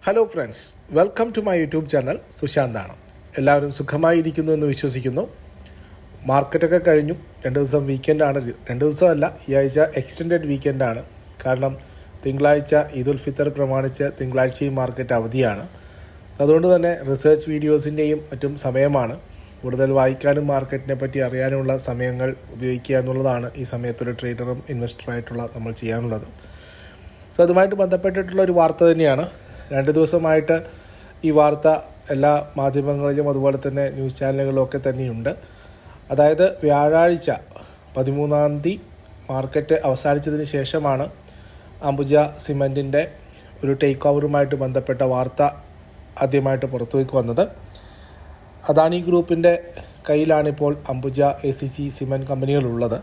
Hello friends, welcome to my YouTube channel. സുശാന്താണ്. എല്ലാവരും സുഖമായിരിക്കുന്നു എന്ന് വിശ്വസിക്കുന്നു. മാർക്കറ്റൊക്കെ കഴിഞ്ഞു. 2 ദിവസം വീക്കെൻഡാണ്. 2 ദിവസമല്ല, ഈ ആഴ്ച എക്സ്റ്റെൻഡഡ് വീക്കെൻഡാണ്. കാരണം തിങ്കളാഴ്ച ഈദുൽ ഫിത്തർ പ്രമാണിച്ച് തിങ്കളാഴ്ചയും മാർക്കറ്റ് അവധിയാണ്. അതുകൊണ്ട് തന്നെ റിസർച്ച് വീഡിയോസിൻ്റെയും മറ്റും സമയമാണ്. കൂടുതൽ വായിക്കാനും മാർക്കറ്റിനെ പറ്റി അറിയാനുമുള്ള സമയങ്ങൾ ഉപയോഗിക്കുക എന്നുള്ളതാണ് ഈ സമയത്തൊരു ട്രേഡറും ഇൻവെസ്റ്ററായിട്ടുള്ള നമ്മൾ ചെയ്യാനുള്ളത്. സോ അതുമായിട്ട് ബന്ധപ്പെട്ടിട്ടുള്ള ഒരു വാർത്ത തന്നെയാണ്. 2 ദിവസമായിട്ട് ഈ വാർത്ത എല്ലാ മാധ്യമങ്ങളിലും അതുപോലെ തന്നെ ന്യൂസ് ചാനലുകളിലും ഒക്കെ തന്നെയുണ്ട്. അതായത് വ്യാഴാഴ്ച 13-ാം തീയതി മാർക്കറ്റ് അവസാനിച്ചതിന് ശേഷമാണ് അംബുജ സിമൻറ്റിൻ്റെ ഒരു ടേക്ക് ഓവറുമായിട്ട് ബന്ധപ്പെട്ട വാർത്ത ആദ്യമായിട്ട് പുറത്തുവയ്ക്ക് വന്നത്. അദാനി ഗ്രൂപ്പിൻ്റെ കയ്യിലാണിപ്പോൾ അംബുജ ACC സിമൻറ്റ് കമ്പനികളുള്ളത്.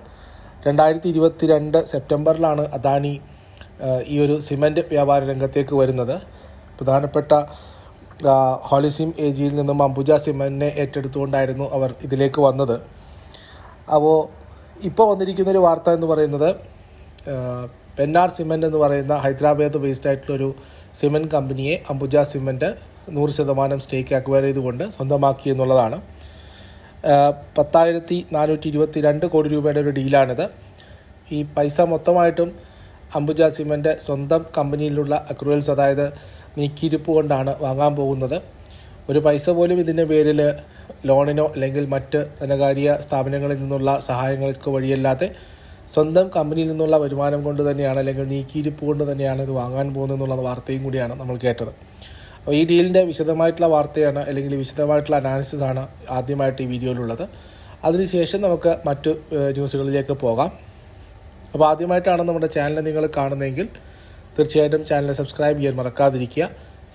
2022 സെപ്റ്റംബറിലാണ് അദാനി ഈ ഒരു സിമൻറ്റ് വ്യാപാര രംഗത്തേക്ക് വരുന്നത്. പ്രധാനപ്പെട്ട ഹോളിസിം AGയിൽ നിന്നും അംബുജ സിമൻറ്റിനെ ഏറ്റെടുത്തുകൊണ്ടായിരുന്നു അവർ ഇതിലേക്ക് വന്നത്. അപ്പോൾ ഇപ്പോൾ വന്നിരിക്കുന്നൊരു വാർത്ത എന്ന് പറയുന്നത് പെന്നാർ സിമൻറ്റ് എന്ന് പറയുന്ന ഹൈദരാബാദ് ബേസ്ഡ് ആയിട്ടുള്ളൊരു സിമൻറ്റ് കമ്പനിയെ അംബുജ സിമൻറ്റ് 100% സ്റ്റേക്ക് അക്വയർ ചെയ്തുകൊണ്ട് സ്വന്തമാക്കി എന്നുള്ളതാണ്. 10,422 കോടി രൂപയുടെ ഒരു ഡീലാണിത്. ഈ പൈസ മൊത്തമായിട്ടും അംബുജ സിമൻറ്റ് സ്വന്തം കമ്പനിയിലുള്ള അക്രൂവൽസ്, അതായത് നീക്കിയിരിപ്പ് കൊണ്ടാണ് വാങ്ങാൻ പോകുന്നത്. ഒരു പൈസ പോലും ഇതിൻ്റെ പേരിൽ ലോണിനോ അല്ലെങ്കിൽ മറ്റ് ധനകാര്യ സ്ഥാപനങ്ങളിൽ നിന്നുള്ള സഹായങ്ങൾക്ക് വഴിയല്ലാതെ സ്വന്തം കമ്പനിയിൽ നിന്നുള്ള വരുമാനം കൊണ്ട് തന്നെയാണ്, അല്ലെങ്കിൽ നീക്കിയിരിപ്പ് കൊണ്ട് തന്നെയാണ് ഇത് വാങ്ങാൻ പോകുന്നത് എന്നുള്ള വാർത്തയും കൂടിയാണ് നമ്മൾ കേട്ടത്. അപ്പോൾ ഈ ഡീലിൻ്റെ വിശദമായിട്ടുള്ള വാർത്തയാണ്, അല്ലെങ്കിൽ വിശദമായിട്ടുള്ള അനാലിസിസ് ആണ് ആദ്യമായിട്ട് ഈ വീഡിയോയിലുള്ളത്. അതിനുശേഷം നമുക്ക് മറ്റു ന്യൂസുകളിലേക്ക് പോകാം. അപ്പോൾ ആദ്യമായിട്ടാണ് നമ്മുടെ ചാനൽ നിങ്ങൾ കാണുന്നതെങ്കിൽ തീർച്ചയായിട്ടും ചാനൽ സബ്സ്ക്രൈബ് ചെയ്യാൻ മറക്കാതിരിക്കുക.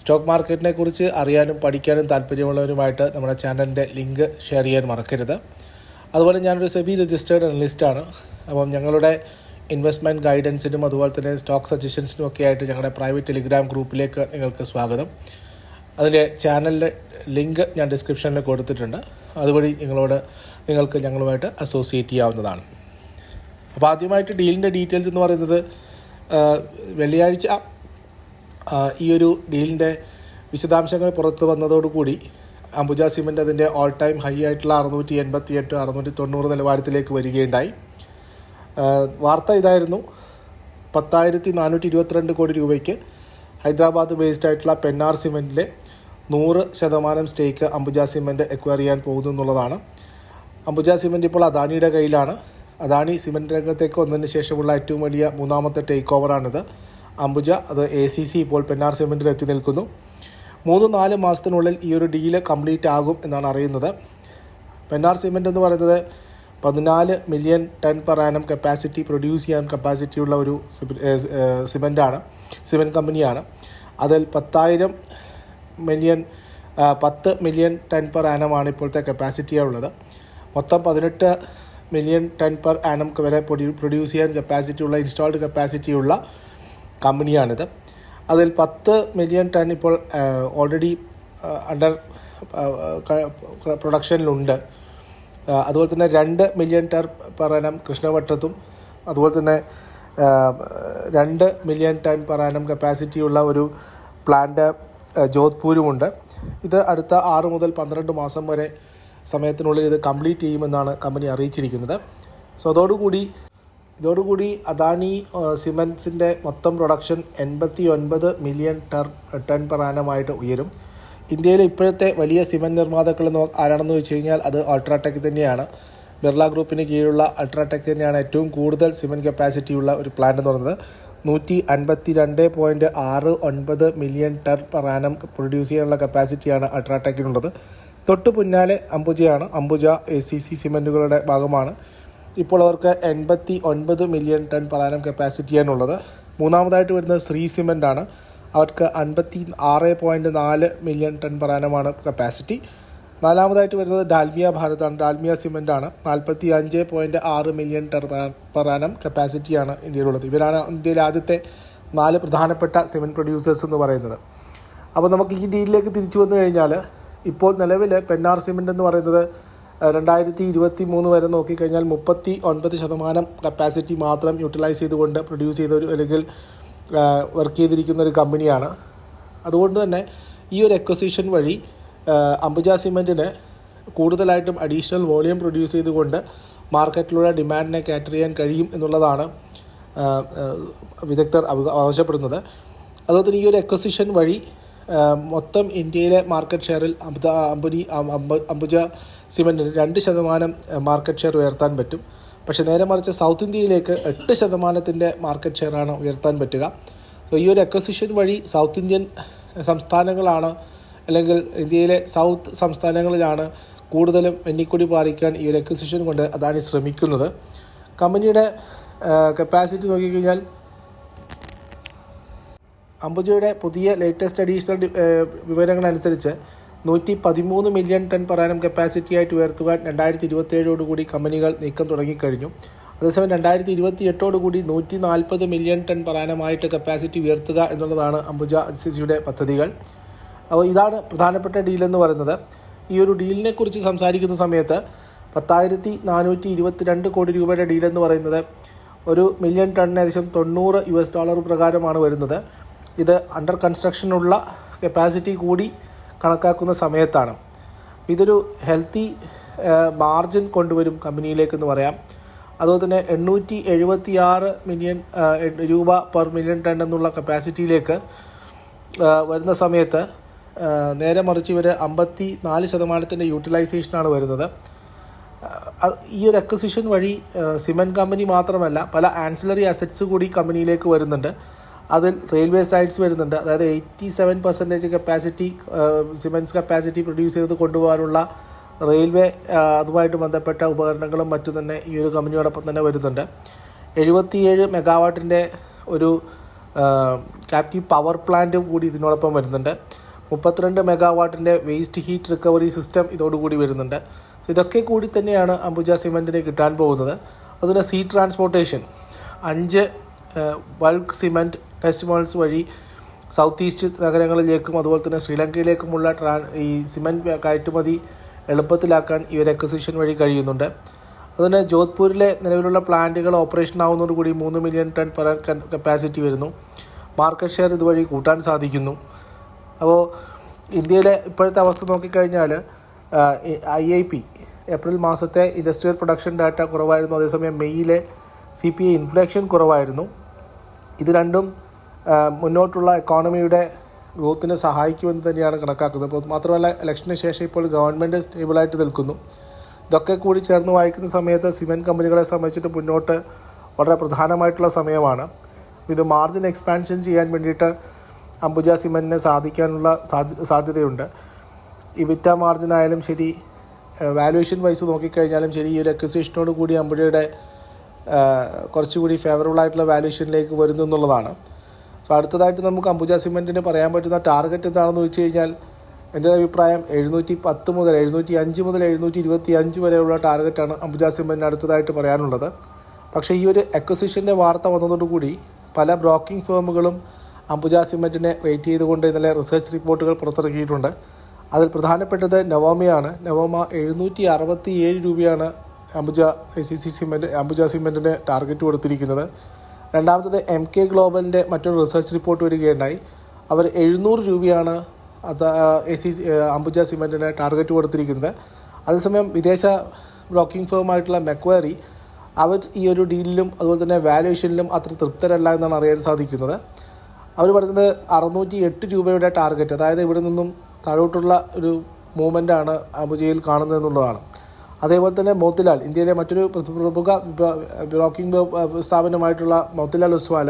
സ്റ്റോക്ക് മാർക്കറ്റിനെ കുറിച്ച് അറിയാനും പഠിക്കാനും താല്പര്യമുള്ളവരുമായിട്ട് നമ്മുടെ ചാനലിൻ്റെ ലിങ്ക് ഷെയർ ചെയ്യാൻ മറക്കരുത്. അതുപോലെ ഞാനൊരു സെബി രജിസ്റ്റേർഡ് അനലിസ്റ്റാണ്. അപ്പം ഞങ്ങളുടെ ഇൻവെസ്റ്റ്മെൻറ്റ് ഗൈഡൻസിനും അതുപോലെ തന്നെ സ്റ്റോക്ക് സജഷൻസിനും ഒക്കെ ആയിട്ട് ഞങ്ങളുടെ പ്രൈവറ്റ് ടെലിഗ്രാം ഗ്രൂപ്പിലേക്ക് നിങ്ങൾക്ക് സ്വാഗതം. അതിൻ്റെ ചാനലിൻ്റെ ലിങ്ക് ഞാൻ ഡിസ്ക്രിപ്ഷനിൽ കൊടുത്തിട്ടുണ്ട്. അതുവഴി നിങ്ങൾക്ക് ഞങ്ങളുമായിട്ട് അസോസിയേറ്റ് ചെയ്യാവുന്നതാണ്. അപ്പോൾ ആദ്യമായിട്ട് ഡീലിൻ്റെ ഡീറ്റെയിൽസ് എന്ന് പറയുന്നത്, വെള്ളിയാഴ്ച ഈ ഒരു ഡീലിൻ്റെ വിശദാംശങ്ങൾ പുറത്ത് വന്നതോടുകൂടി അംബുജ സിമൻറ്റ് അതിൻ്റെ ഓൾ ടൈം ഹൈ ആയിട്ടുള്ള 688, 690 നിലവാരത്തിലേക്ക് വരികയുണ്ടായി. വാർത്ത ഇതായിരുന്നു: 10,422 കോടി രൂപയ്ക്ക് ഹൈദരാബാദ് ബേസ്ഡ് ആയിട്ടുള്ള പെന്നാർ സിമൻറ്റിലെ 100% സ്റ്റേക്ക് അംബുജ സിമൻറ്റ് എക്വയർ ചെയ്യാൻ പോകുന്നു എന്നുള്ളതാണ്. അംബുജ സിമൻറ്റ് ഇപ്പോൾ അദാനിയുടെ കയ്യിലാണ്. അദാനി സിമൻറ്റ് രംഗത്തേക്ക് വന്നതിന് ശേഷമുള്ള ഏറ്റവും വലിയ 3ാമത്തെ ടേക്ക് ഓവറാണിത്. അംബുജ, അത് ACC ഇപ്പോൾ പെന്നാർ സിമൻറ്റിൽ എത്തി നിൽക്കുന്നു. 3-4 മാസത്തിനുള്ളിൽ ഈ ഒരു ഡീല് കംപ്ലീറ്റ് ആകും എന്നാണ് അറിയുന്നത്. പെന്നാർ സിമൻറ്റ് എന്ന് പറയുന്നത് 14 million ton per annum capacity produce ചെയ്യാൻ കപ്പാസിറ്റിയുള്ള ഒരു സിമൻറ്റ് കമ്പനിയാണ്. അതിൽ 10 മില്യൺ ടൺ പെർ ആനമാണ് ഇപ്പോഴത്തെ കപ്പാസിറ്റിയുള്ളത്. മൊത്തം 18 മില്യൺ ടൺ പെർ ആനം വരെ പ്രൊഡ്യൂസ് ചെയ്യാൻ കപ്പാസിറ്റിയുള്ള, ഇൻസ്റ്റാൾഡ് കപ്പാസിറ്റിയുള്ള കമ്പനിയാണിത്. അതിൽ 10 മില്യൺ ടൺ ഇപ്പോൾ ഓൾറെഡി അണ്ടർ പ്രൊഡക്ഷനിലുണ്ട്. അതുപോലെ തന്നെ 2 മില്യൺ ടൺ പെർ ആനം കൃഷ്ണവട്ടത്തും, അതുപോലെ തന്നെ 2 മില്യൺ ടൺ പെർ ആനം കപ്പാസിറ്റിയുള്ള ഒരു പ്ലാന്റ് ജോധ്പൂരുമുണ്ട്. ഇത് അടുത്ത 6 മുതൽ 12 മാസം വരെ സമയത്തിനുള്ളിൽ ഇത് കംപ്ലീറ്റ് ചെയ്യുമെന്നാണ് കമ്പനി അറിയിച്ചിരിക്കുന്നത്. സോ ഇതോടുകൂടി അദാനി സിമൻറ്റ്സിൻ്റെ മൊത്തം പ്രൊഡക്ഷൻ 89 മില്യൺ ടൺ പെർ ആനമായിട്ട് ഉയരും. ഇന്ത്യയിലെ ഇപ്പോഴത്തെ വലിയ സിമൻറ്റ് നിർമ്മാതാക്കൾ ആരാണെന്ന് വെച്ച് കഴിഞ്ഞാൽ അത് അൾട്രാടെക് തന്നെയാണ്. ബിർള ഗ്രൂപ്പിന് കീഴിലുള്ള അൾട്രാടെക് തന്നെയാണ് ഏറ്റവും കൂടുതൽ സിമൻറ്റ് കപ്പാസിറ്റിയുള്ള ഒരു പ്ലാന്റ് എന്ന് പറയുന്നത്. 152.69 million ton per annum produce ചെയ്യാനുള്ള കപ്പാസിറ്റിയാണ് അൾട്രാടെക്കിനുള്ളത്. തൊട്ട് പിന്നാലെ അംബുജയാണ്. അംബുജ ACC സിമൻറ്റുകളുടെ ഭാഗമാണ്. ഇപ്പോൾ അവർക്ക് 89 മില്യൺ ടൺ പെർ ആനം കപ്പാസിറ്റിയാണുള്ളത്. മൂന്നാമതായിട്ട് വരുന്നത് ശ്രീ സിമൻ്റ് ആണ്. അവർക്ക് 56.4 മില്യൺ ടൺ പെർ ആനമാണ് കപ്പാസിറ്റി. നാലാമതായിട്ട് വരുന്നത് ഡാൽമിയ ഭാരതാണ്. ഡാൽമിയ സിമൻ്റാണ്. 45.6 മില്യൺ ടൺ പെർ ആനം കപ്പാസിറ്റിയാണ് ഇന്ത്യയിലുള്ളത്. ഇവരാണ് ഇന്ത്യയിലെ ആദ്യത്തെ 4 പ്രധാനപ്പെട്ട സിമൻറ്റ് പ്രൊഡ്യൂസേഴ്സ് എന്ന് പറയുന്നത്. അപ്പോൾ നമുക്ക് ഈ ഡീലിലേക്ക് തിരിച്ചു വന്നു കഴിഞ്ഞാൽ, ഇപ്പോൾ നിലവിൽ പെന്നാർ സിമൻറ്റ് എന്ന് പറയുന്നത് 2023 വരെ നോക്കിക്കഴിഞ്ഞാൽ 39% കപ്പാസിറ്റി മാത്രം യൂട്ടിലൈസ് ചെയ്തുകൊണ്ട് പ്രൊഡ്യൂസ് ചെയ്ത അല്ലെങ്കിൽ വർക്ക് ചെയ്തിരിക്കുന്ന ഒരു കമ്പനിയാണ്. അതുകൊണ്ട് തന്നെ ഈ ഒരു എക്വസിഷൻ വഴി അംബുജ സിമെൻറ്റിന് കൂടുതലായിട്ടും അഡീഷണൽ വോളിയം പ്രൊഡ്യൂസ് ചെയ്തുകൊണ്ട് മാർക്കറ്റിലുള്ള ഡിമാൻഡിനെ കാറ്റർ ചെയ്യാൻ കഴിയും എന്നുള്ളതാണ് വിദഗ്ധർ ആവശ്യപ്പെടുന്നത്. അതുപോലെ തന്നെ ഈ ഒരു എക്വസിഷൻ വഴി മൊത്തം ഇന്ത്യയിലെ മാർക്കറ്റ് ഷെയറിൽ അംബുജ സിമെൻറ്റിന് 2% മാർക്കറ്റ് ഷെയർ ഉയർത്താൻ പറ്റും. പക്ഷേ നേരെ മറിച്ച് സൗത്ത് ഇന്ത്യയിലേക്ക് 8% മാർക്കറ്റ് ഷെയറാണ് ഉയർത്താൻ പറ്റുക. ഈ ഒരു എക്വസിഷൻ വഴി സൗത്ത് ഇന്ത്യൻ സംസ്ഥാനങ്ങളാണ് അല്ലെങ്കിൽ ഇന്ത്യയിലെ സൗത്ത് സംസ്ഥാനങ്ങളിലാണ് കൂടുതലും വെന്നിക്കൊടി പാറിക്കാൻ ഈ ഒരു എക്വസിഷൻ കൊണ്ട് അദാനി ശ്രമിക്കുന്നത്. കമ്പനിയുടെ കപ്പാസിറ്റി നോക്കിക്കഴിഞ്ഞാൽ അംബുജയുടെ പുതിയ ലേറ്റസ്റ്റ് അഡീഷണൽ വിവരങ്ങളനുസരിച്ച് 113 മില്യൺ ടൺ per annum കപ്പാസിറ്റിയായിട്ട് ഉയർത്തുവാൻ 2027 കമ്പനികൾ നീക്കം തുടങ്ങിക്കഴിഞ്ഞു. അതേസമയം 2028 140 മില്യൺ ടൺ per annum ആയിട്ട് കപ്പാസിറ്റി ഉയർത്തുക എന്നുള്ളതാണ് അംബുജ സിസിയുടെ പദ്ധതികൾ. അപ്പോൾ ഇതാണ് പ്രധാനപ്പെട്ട ഡീലെന്ന് പറയുന്നത്. ഈ ഒരു ഡീലിനെ കുറിച്ച് സംസാരിക്കുന്ന സമയത്ത് 10,422 കോടി രൂപയുടെ ഡീലെന്ന് പറയുന്നത് 1 മില്യൺ ടണ്ണിന് ഏകദേശം $90 പ്രകാരമാണ് വരുന്നത്. ഇത് അണ്ടർ കൺസ്ട്രക്ഷനുള്ള കപ്പാസിറ്റി കൂടി കണക്കാക്കുന്ന സമയത്താണ്. ഇതൊരു ഹെൽത്തി മാർജിൻ കൊണ്ടുവരും കമ്പനിയിലേക്കെന്ന് പറയാം. അതുപോലെ തന്നെ 876 മില്യൺ രൂപ പെർ മില്യൺ ടൺ എന്നുള്ള കപ്പാസിറ്റിയിലേക്ക് വരുന്ന സമയത്ത് നേരെ മറിച്ച് ഇവർ 54% യൂട്ടിലൈസേഷനാണ് വരുന്നത്. ഈ ഒരു അക്വസിഷൻ വഴി സിമെൻറ്റ് കമ്പനി മാത്രമല്ല പല ആൻസിലറി അസറ്റ്സ് കൂടി കമ്പനിയിലേക്ക് വരുന്നുണ്ട്. അതിൽ റെയിൽവേ സൈഡ്സ് വരുന്നുണ്ട്. അതായത് 87% കപ്പാസിറ്റി സിമെൻറ്റ്സ് കപ്പാസിറ്റി പ്രൊഡ്യൂസ് ചെയ്ത് കൊണ്ടുപോകാനുള്ള റെയിൽവേ അതുമായിട്ട് ബന്ധപ്പെട്ട ഉപകരണങ്ങളും മറ്റും തന്നെ ഈ ഒരു കമ്പനിയോടൊപ്പം തന്നെ വരുന്നുണ്ട്. 77 മെഗാവാട്ടിൻ്റെ ഒരു ക്യാപ്റ്റീവ് പവർ പ്ലാന്റും കൂടി ഇതിനോടൊപ്പം വരുന്നുണ്ട്. 32 മെഗാവാട്ടിൻ്റെ വേസ്റ്റ് ഹീറ്റ് റിക്കവറി സിസ്റ്റം ഇതോടുകൂടി വരുന്നുണ്ട്. സോ ഇതൊക്കെ കൂടി തന്നെയാണ് അംബുജ സിമെൻറ്റിന് കിട്ടാൻ പോകുന്നത്. അതുപോലെ sea transportation 5 bulk cement test മോൾസ് വഴി സൗത്ത് ഈസ്റ്റ് നഗരങ്ങളിലേക്കും അതുപോലെ തന്നെ ശ്രീലങ്കയിലേക്കുമുള്ള ഈ സിമെൻറ്റ് കയറ്റുമതി എളുപ്പത്തിലാക്കാൻ ഈ ഒരു അക്വസിഷൻ വഴി കഴിയുന്നുണ്ട്. അതുപോലെ ജോധ്പൂരിലെ നിലവിലുള്ള പ്ലാന്റുകൾ ഓപ്പറേഷൻ ആവുന്നതോടുകൂടി 3 മില്യൺ ടൺ പെർ കപ്പാസിറ്റി വരുന്നു. മാർക്കറ്റ് ഷെയർ ഇതുവഴി കൂട്ടാൻ സാധിക്കുന്നു. അപ്പോൾ ഇന്ത്യയിലെ ഇപ്പോഴത്തെ അവസ്ഥ നോക്കിക്കഴിഞ്ഞാൽ IIP ഏപ്രിൽ മാസത്തെ ഇൻഡസ്ട്രിയൽ പ്രൊഡക്ഷൻ ഡാറ്റ കുറവായിരുന്നു. അതേസമയം മെയ്യിലെ CPI ഇൻഫ്ലേഷൻ കുറവായിരുന്നു. ഇത് രണ്ടും മുന്നോട്ടുള്ള എക്കോണമിയുടെ ഗ്രോത്തിനെ സഹായിക്കുമെന്ന് തന്നെയാണ് കണക്കാക്കുന്നത്. അപ്പോൾ മാത്രമല്ല ഇലക്ഷന് ശേഷം ഇപ്പോൾ ഗവൺമെൻറ് സ്റ്റേബിളായിട്ട് നിൽക്കുന്നു. ഇതൊക്കെ കൂടി ചേർന്ന് വായിക്കുന്ന സമയത്ത് സിമെൻറ്റ് കമ്പനികളെ സംബന്ധിച്ചിട്ട് മുന്നോട്ട് വളരെ പ്രധാനമായിട്ടുള്ള സമയമാണ്. ഇത് മാർജിൻ എക്സ്പാൻഷൻ ചെയ്യാൻ വേണ്ടിയിട്ട് അംബുജ സിമെൻറ്റിന് സാധിക്കാനുള്ള സാധ്യതയുണ്ട്. ഇബിറ്റ മാർജിനായാലും ശരി, വാല്യുവേഷൻ വൈസ് നോക്കിക്കഴിഞ്ഞാലും ശരി, ഈ ഒരു അക്വിസിഷനോട് കൂടി അംബുജയുടെ കുറച്ചുകൂടി ഫേവറബിൾ ആയിട്ടുള്ള വാല്യുവേഷനിലേക്ക് വരുന്നു എന്നുള്ളതാണ്. സോ അടുത്തതായിട്ട് നമുക്ക് അംബുജ സിമെൻറ്റിന് പറയാൻ പറ്റുന്ന ടാർഗറ്റ് എന്താണെന്ന് വെച്ച് കഴിഞ്ഞാൽ എൻ്റെ അഭിപ്രായം 710 മുതൽ 705 മുതൽ 725 വരെയുള്ള ടാർഗറ്റാണ് അംബുജ സിമെൻറ്റിന് അടുത്തതായിട്ട് പറയാനുള്ളത്. പക്ഷേ ഈ ഒരു അക്വിസിഷൻ്റെ വാർത്ത വന്നതോടുകൂടി പല ബ്രോക്കിംഗ് ഫേമുകളും അംബുജ സിമെൻറ്റിനെ റേറ്റ് ചെയ്തുകൊണ്ട് ഇന്നലെ റിസർച്ച് റിപ്പോർട്ടുകൾ പുറത്തിറക്കിയിട്ടുണ്ട്. അതിൽ പ്രധാനപ്പെട്ടത് നവോമയാണ്. നവോമ 767 രൂപയാണ് അംബുജ സിമെൻറ്റിന് ടാർഗറ്റ് കൊടുത്തിരിക്കുന്നത്. രണ്ടാമത്തത് MK ഗ്ലോബലിൻ്റെ മറ്റൊരു റിസർച്ച് റിപ്പോർട്ട് വരികയുണ്ടായി. അവർ 700 രൂപയാണ് അംബുജ സിമെൻറ്റിന് ടാർഗറ്റ് കൊടുത്തിരിക്കുന്നത്. അതേസമയം വിദേശ ബ്രോക്കിംഗ് ഫേമായിട്ടുള്ള മെക്വയറി അവർ ഈ ഒരു ഡീലിലും അതുപോലെ തന്നെ വാല്യുവേഷനിലും അത്ര തൃപ്തരല്ല എന്നാണ് അറിയാൻ സാധിക്കുന്നത്. അവർ പറയുന്നത് 608 രൂപയുടെ ടാർഗറ്റ്, അതായത് ഇവിടെ നിന്നും താഴോട്ടുള്ള ഒരു മൂവ്മെൻറ്റാണ് അംബുജയിൽ കാണുന്നതെന്നുള്ളതാണ്. അതേപോലെ തന്നെ മോത്തിലാൽ, ഇന്ത്യയിലെ മറ്റൊരു പ്രമുഖ ബ്രോക്കിംഗ് സ്ഥാപനമായിട്ടുള്ള മോത്തിലാൽ ഒസ്വാൽ,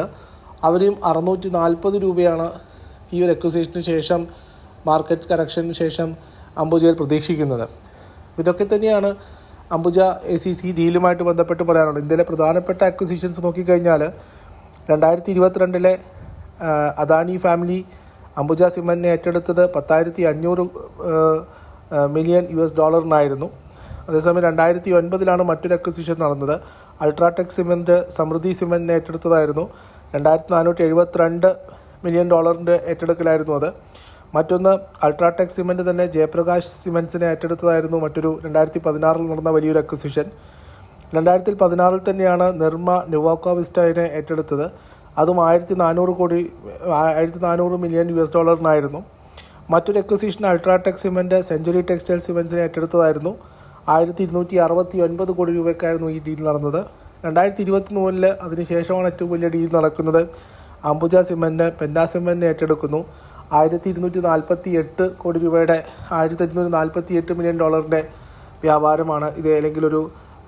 അവരും 640 രൂപയാണ് ഈ ഒരു അക്വിസിഷന് ശേഷം മാർക്കറ്റ് കറക്ഷന് ശേഷം അംബുജയിൽ പ്രതീക്ഷിക്കുന്നത്. ഇതൊക്കെ തന്നെയാണ് അംബുജ ACC ഡീലുമായിട്ട് ബന്ധപ്പെട്ട് പറയാനുള്ളത്. ഇന്ത്യയിലെ പ്രധാനപ്പെട്ട അക്വിസിഷൻസ് നോക്കിക്കഴിഞ്ഞാൽ 2022 അദാനി ഫാമിലി അംബുജ സിമെൻറ്റിനെ ഏറ്റെടുത്തത് $10,500 മില്യൺ US അതേസമയം 2009 മറ്റൊരു അക്വിസിഷൻ നടന്നത്. അൾട്രാടെക് സിമെൻറ്റ് സമൃദ്ധി സിമെൻറ്റിനെ ഏറ്റെടുത്തതായിരുന്നു. $2,472 മില്യൺ ഏറ്റെടുക്കലായിരുന്നു അത്. മറ്റൊന്ന് അൾട്രാടെക് സിമെൻറ്റ് തന്നെ ജയപ്രകാശ് സിമെൻറ്റ്സിനെ ഏറ്റെടുത്തതായിരുന്നു. മറ്റൊരു 2016 നടന്ന വലിയൊരു അക്വിസിഷൻ. 2016 തന്നെയാണ് നിർമ്മ നുവാക്കോ വിസ്റ്റയെ ഏറ്റെടുത്തത്. അതും 1400 മില്യൺ US$. മറ്റൊരു എക്വസിഷൻ അൾട്രാടെക് സിമെൻറ്റ് സെഞ്ചുറി ടെക്സ്റ്റൈൽ സിമെൻസിനെ ഏറ്റെടുത്തതായിരുന്നു. 1269 കോടി രൂപയ്ക്കായിരുന്നു ഈ ഡീൽ നടന്നത്. 2023 അതിനുശേഷമാണ് ഏറ്റവും വലിയ ഡീൽ നടക്കുന്നത്. അംബുജ സിമെൻറ്റ് പെന്നാ സിമെൻറ്റിനെ ഏറ്റെടുക്കുന്നു. 1248 കോടി രൂപയുടെ $1248 മില്യൺ വ്യാപാരമാണ് ഇത്, അല്ലെങ്കിൽ ഒരു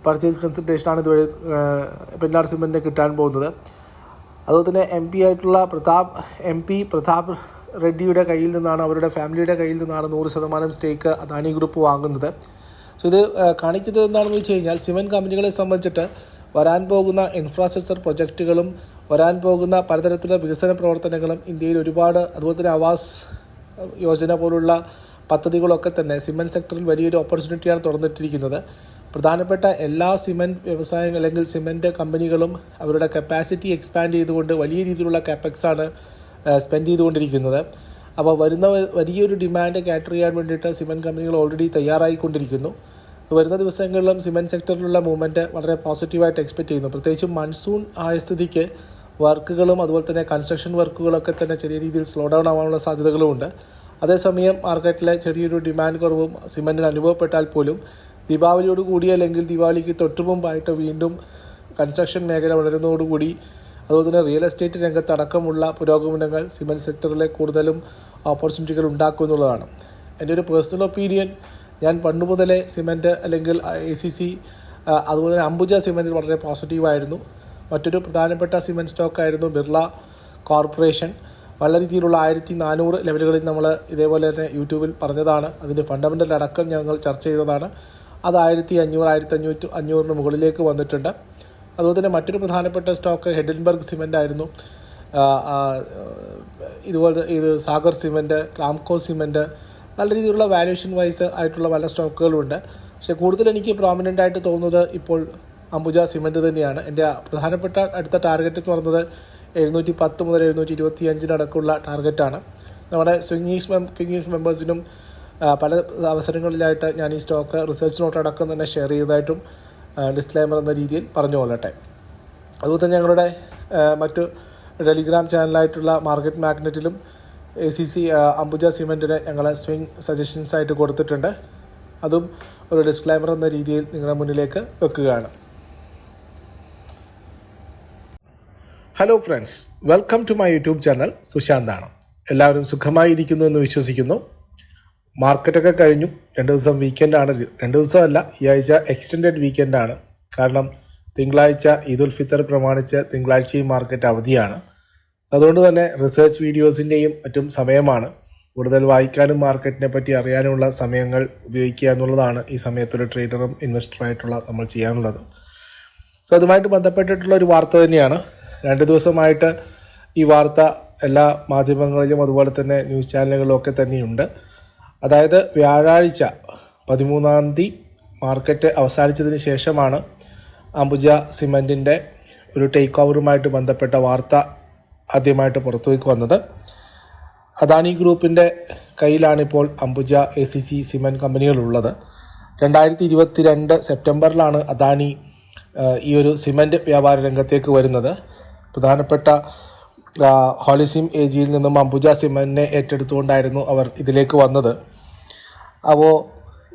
പർച്ചേസ് കൺസിഡറേഷനാണ് ഇതുവഴി പെന്നാർ സിമെൻറ്റിന് കിട്ടാൻ പോകുന്നത്. അതുപോലെ തന്നെ MP പ്രതാപ് റെഡ്ഡിയുടെ കയ്യിൽ നിന്നാണ്, അവരുടെ ഫാമിലിയുടെ കയ്യിൽ നിന്നാണ് 100% സ്റ്റേക്ക് അദാനി ഗ്രൂപ്പ് വാങ്ങുന്നത്. സോ ഇത് കാണിക്കുന്നത് എന്താണെന്ന് വെച്ച് കഴിഞ്ഞാൽ സിമെൻറ്റ് കമ്പനികളെ സംബന്ധിച്ചിട്ട് വരാൻ പോകുന്ന ഇൻഫ്രാസ്ട്രക്ചർ പ്രൊജക്റ്റുകളും വരാൻ പോകുന്ന പലതരത്തിലുള്ള വികസന പ്രവർത്തനങ്ങളും ഇന്ത്യയിൽ ഒരുപാട്, അതുപോലെ തന്നെ ആവാസ് യോജന പോലുള്ള പദ്ധതികളൊക്കെ തന്നെ സിമെൻറ്റ് സെക്ടറിൽ വലിയൊരു ഓപ്പർച്യൂണിറ്റിയാണ് തുറന്നിട്ടിരിക്കുന്നത്. പ്രധാനപ്പെട്ട എല്ലാ സിമെൻറ്റ് വ്യവസായങ്ങൾ അല്ലെങ്കിൽ സിമെൻറ്റ് കമ്പനികളും അവരുടെ കപ്പാസിറ്റി എക്സ്പാൻഡ് ചെയ്തുകൊണ്ട് വലിയ രീതിയിലുള്ള കാപ്പക്സാണ് സ്പെൻഡ് ചെയ്തുകൊണ്ടിരിക്കുന്നത്. അപ്പോൾ വരുന്ന വലിയൊരു ഡിമാൻഡ് കാറ്റർ ചെയ്യാൻ വേണ്ടിയിട്ട് സിമെൻറ്റ് കമ്പനികൾ ഓൾറെഡി തയ്യാറായിക്കൊണ്ടിരിക്കുന്നു. വരുന്ന ദിവസങ്ങളിലും സിമെൻറ്റ് സെക്ടറിലുള്ള മൂവ്മെൻറ്റ് വളരെ പോസിറ്റീവായിട്ട് എക്സ്പെക്റ്റ് ചെയ്യുന്നു. പ്രത്യേകിച്ചും മൺസൂൺ ആയ സ്ഥിതിക്ക് വർക്കുകളും അതുപോലെ തന്നെ കൺസ്ട്രക്ഷൻ വർക്കുകളൊക്കെ തന്നെ ചെറിയ രീതിയിൽ സ്ലോ ഡൗൺ ആവാനുള്ള സാധ്യതകളുമുണ്ട്. അതേസമയം മാർക്കറ്റിലെ ചെറിയൊരു ഡിമാൻഡ് കുറവും സിമെൻറ്റിന് അനുഭവപ്പെട്ടാൽ പോലും ദീപാവലിയോട് കൂടി അല്ലെങ്കിൽ ദീപാവലിക്ക് തൊട്ടു മുമ്പായിട്ട് വീണ്ടും കൺസ്ട്രക്ഷൻ മേഖല വളരുന്നതോടുകൂടി അതുപോലെ തന്നെ റിയൽ എസ്റ്റേറ്റ് രംഗത്തടക്കമുള്ള പുരോഗമനങ്ങൾ സിമെൻറ്റ് സെക്ടറിലെ കൂടുതലും ഓപ്പർച്യൂണിറ്റികൾ ഉണ്ടാക്കും എന്നുള്ളതാണ് എൻ്റെ ഒരു പേഴ്സണൽ ഒപ്പീനിയൻ. ഞാൻ പണ്ട് മുതലേ സിമെൻറ്റ് അല്ലെങ്കിൽ ACC അതുപോലെ തന്നെ അംബുജ സിമെൻറ്റിൽ വളരെ പോസിറ്റീവായിരുന്നു. മറ്റൊരു പ്രധാനപ്പെട്ട സിമെൻറ്റ് സ്റ്റോക്കായിരുന്നു ബിർള കോർപ്പറേഷൻ. നല്ല രീതിയിലുള്ള 1400 ലെവലുകളിൽ നമ്മൾ ഇതേപോലെ തന്നെ യൂട്യൂബിൽ പറഞ്ഞതാണ്. അതിൻ്റെ ഫണ്ടമെൻ്റൽ അടക്കം ഞങ്ങൾ ചർച്ച ചെയ്തതാണ്. അത് 1500 മുകളിലേക്ക് വന്നിട്ടുണ്ട്. അതുപോലെ തന്നെ മറ്റൊരു പ്രധാനപ്പെട്ട സ്റ്റോക്ക് ഹെഡൻബർഗ് സിമെൻ്റ് ആയിരുന്നു. ഇത് സാഗർ സിമെൻറ്റ്, റാംകോ സിമെൻറ്റ്, നല്ല രീതിയിലുള്ള വാല്യൂഷൻ വൈസ് ആയിട്ടുള്ള പല സ്റ്റോക്കുകളുമുണ്ട്. പക്ഷേ കൂടുതൽ എനിക്ക് പ്രോമിനൻ്റ് ആയിട്ട് തോന്നുന്നത് ഇപ്പോൾ അംബുജ സിമെൻറ്റ് തന്നെയാണ്. എൻ്റെ പ്രധാനപ്പെട്ട അടുത്ത ടാർഗറ്റ് എന്ന് പറയുന്നത് 710 മുതൽ 725 അടക്കമുള്ള ടാർഗറ്റാണ്. നമ്മുടെ കിങ്ങീസ് മെമ്പേഴ്സിനും പല അവസരങ്ങളിലായിട്ട് ഞാൻ ഈ സ്റ്റോക്ക് റിസർച്ച് നോട്ട് അടക്കം തന്നെ ഷെയർ ചെയ്തതായിട്ടും ഡിസ്ക്ലൈമർ എന്ന രീതിയിൽ പറഞ്ഞു കൊള്ളട്ടെ. അതുപോലെ തന്നെ ഞങ്ങളുടെ മറ്റ് ടെലിഗ്രാം ചാനലായിട്ടുള്ള മാർക്കറ്റ് മാഗ്നറ്റിലും ACC അംബുജ സിമെൻറ്റിന് ഞങ്ങൾ സ്വിംഗ് സജഷൻസ് ആയിട്ട് കൊടുത്തിട്ടുണ്ട്. അതും ഒരു ഡിസ്ക്ലൈമർ എന്ന രീതിയിൽ നിങ്ങളുടെ മുന്നിലേക്ക് വെക്കുകയാണ്. Hello friends, welcome to my YouTube channel. സുശാന്താണ്. എല്ലാവരും സുഖമായിരിക്കുന്നു എന്ന് വിശ്വസിക്കുന്നു. മാർക്കറ്റൊക്കെ കഴിഞ്ഞു. 2 ദിവസം വീക്കെൻഡാണ്. 2 ദിവസമല്ല, ഈ ആഴ്ച എക്സ്റ്റെൻഡഡ് വീക്കെൻഡാണ്. കാരണം തിങ്കളാഴ്ച ഈദുൽ ഫിത്തർ പ്രമാണിച്ച് തിങ്കളാഴ്ചയും മാർക്കറ്റ് അവധിയാണ്. അതുകൊണ്ട് തന്നെ റിസർച്ച് വീഡിയോസിൻ്റെയും മറ്റും സമയമാണ്. കൂടുതൽ വായിക്കാനും മാർക്കറ്റിനെ പറ്റി അറിയാനുമുള്ള സമയങ്ങൾ ഉപയോഗിക്കുക എന്നുള്ളതാണ് ഈ സമയത്തൊരു ട്രേഡറും ഇൻവെസ്റ്ററായിട്ടുള്ള നമ്മൾ ചെയ്യാനുള്ളത്. സോ അതുമായിട്ട് ബന്ധപ്പെട്ടിട്ടുള്ള ഒരു വാർത്ത തന്നെയാണ്. 2 ദിവസമായിട്ട് ഈ വാർത്ത എല്ലാ മാധ്യമങ്ങളിലും അതുപോലെ തന്നെ ന്യൂസ് ചാനലുകളിലും ഒക്കെ തന്നെയുണ്ട്. അതായത് വ്യാഴാഴ്ച 13-ാം തീയതി മാർക്കറ്റ് അവസാനിച്ചതിന് ശേഷമാണ് അംബുജ സിമെൻറ്റിൻ്റെ ഒരു ടേക്ക് ഓവറുമായിട്ട് ബന്ധപ്പെട്ട വാർത്ത ആദ്യമായിട്ട് പുറത്തുവയ്ക്ക് വന്നത്. അദാനി ഗ്രൂപ്പിൻ്റെ കയ്യിലാണിപ്പോൾ അംബുജ ACC സിമെൻറ്റ് കമ്പനികളുള്ളത്. 2022 സെപ്റ്റംബറിലാണ് അദാനി ഈ ഒരു സിമെൻറ്റ് വ്യാപാര രംഗത്തേക്ക് വരുന്നത്. പ്രധാനപ്പെട്ട ഹോളിസിം AGയിൽ നിന്നും അംബുജ സിമെൻറ്റിനെ ഏറ്റെടുത്തുകൊണ്ടായിരുന്നു അവർ ഇതിലേക്ക് വന്നത്. അപ്പോൾ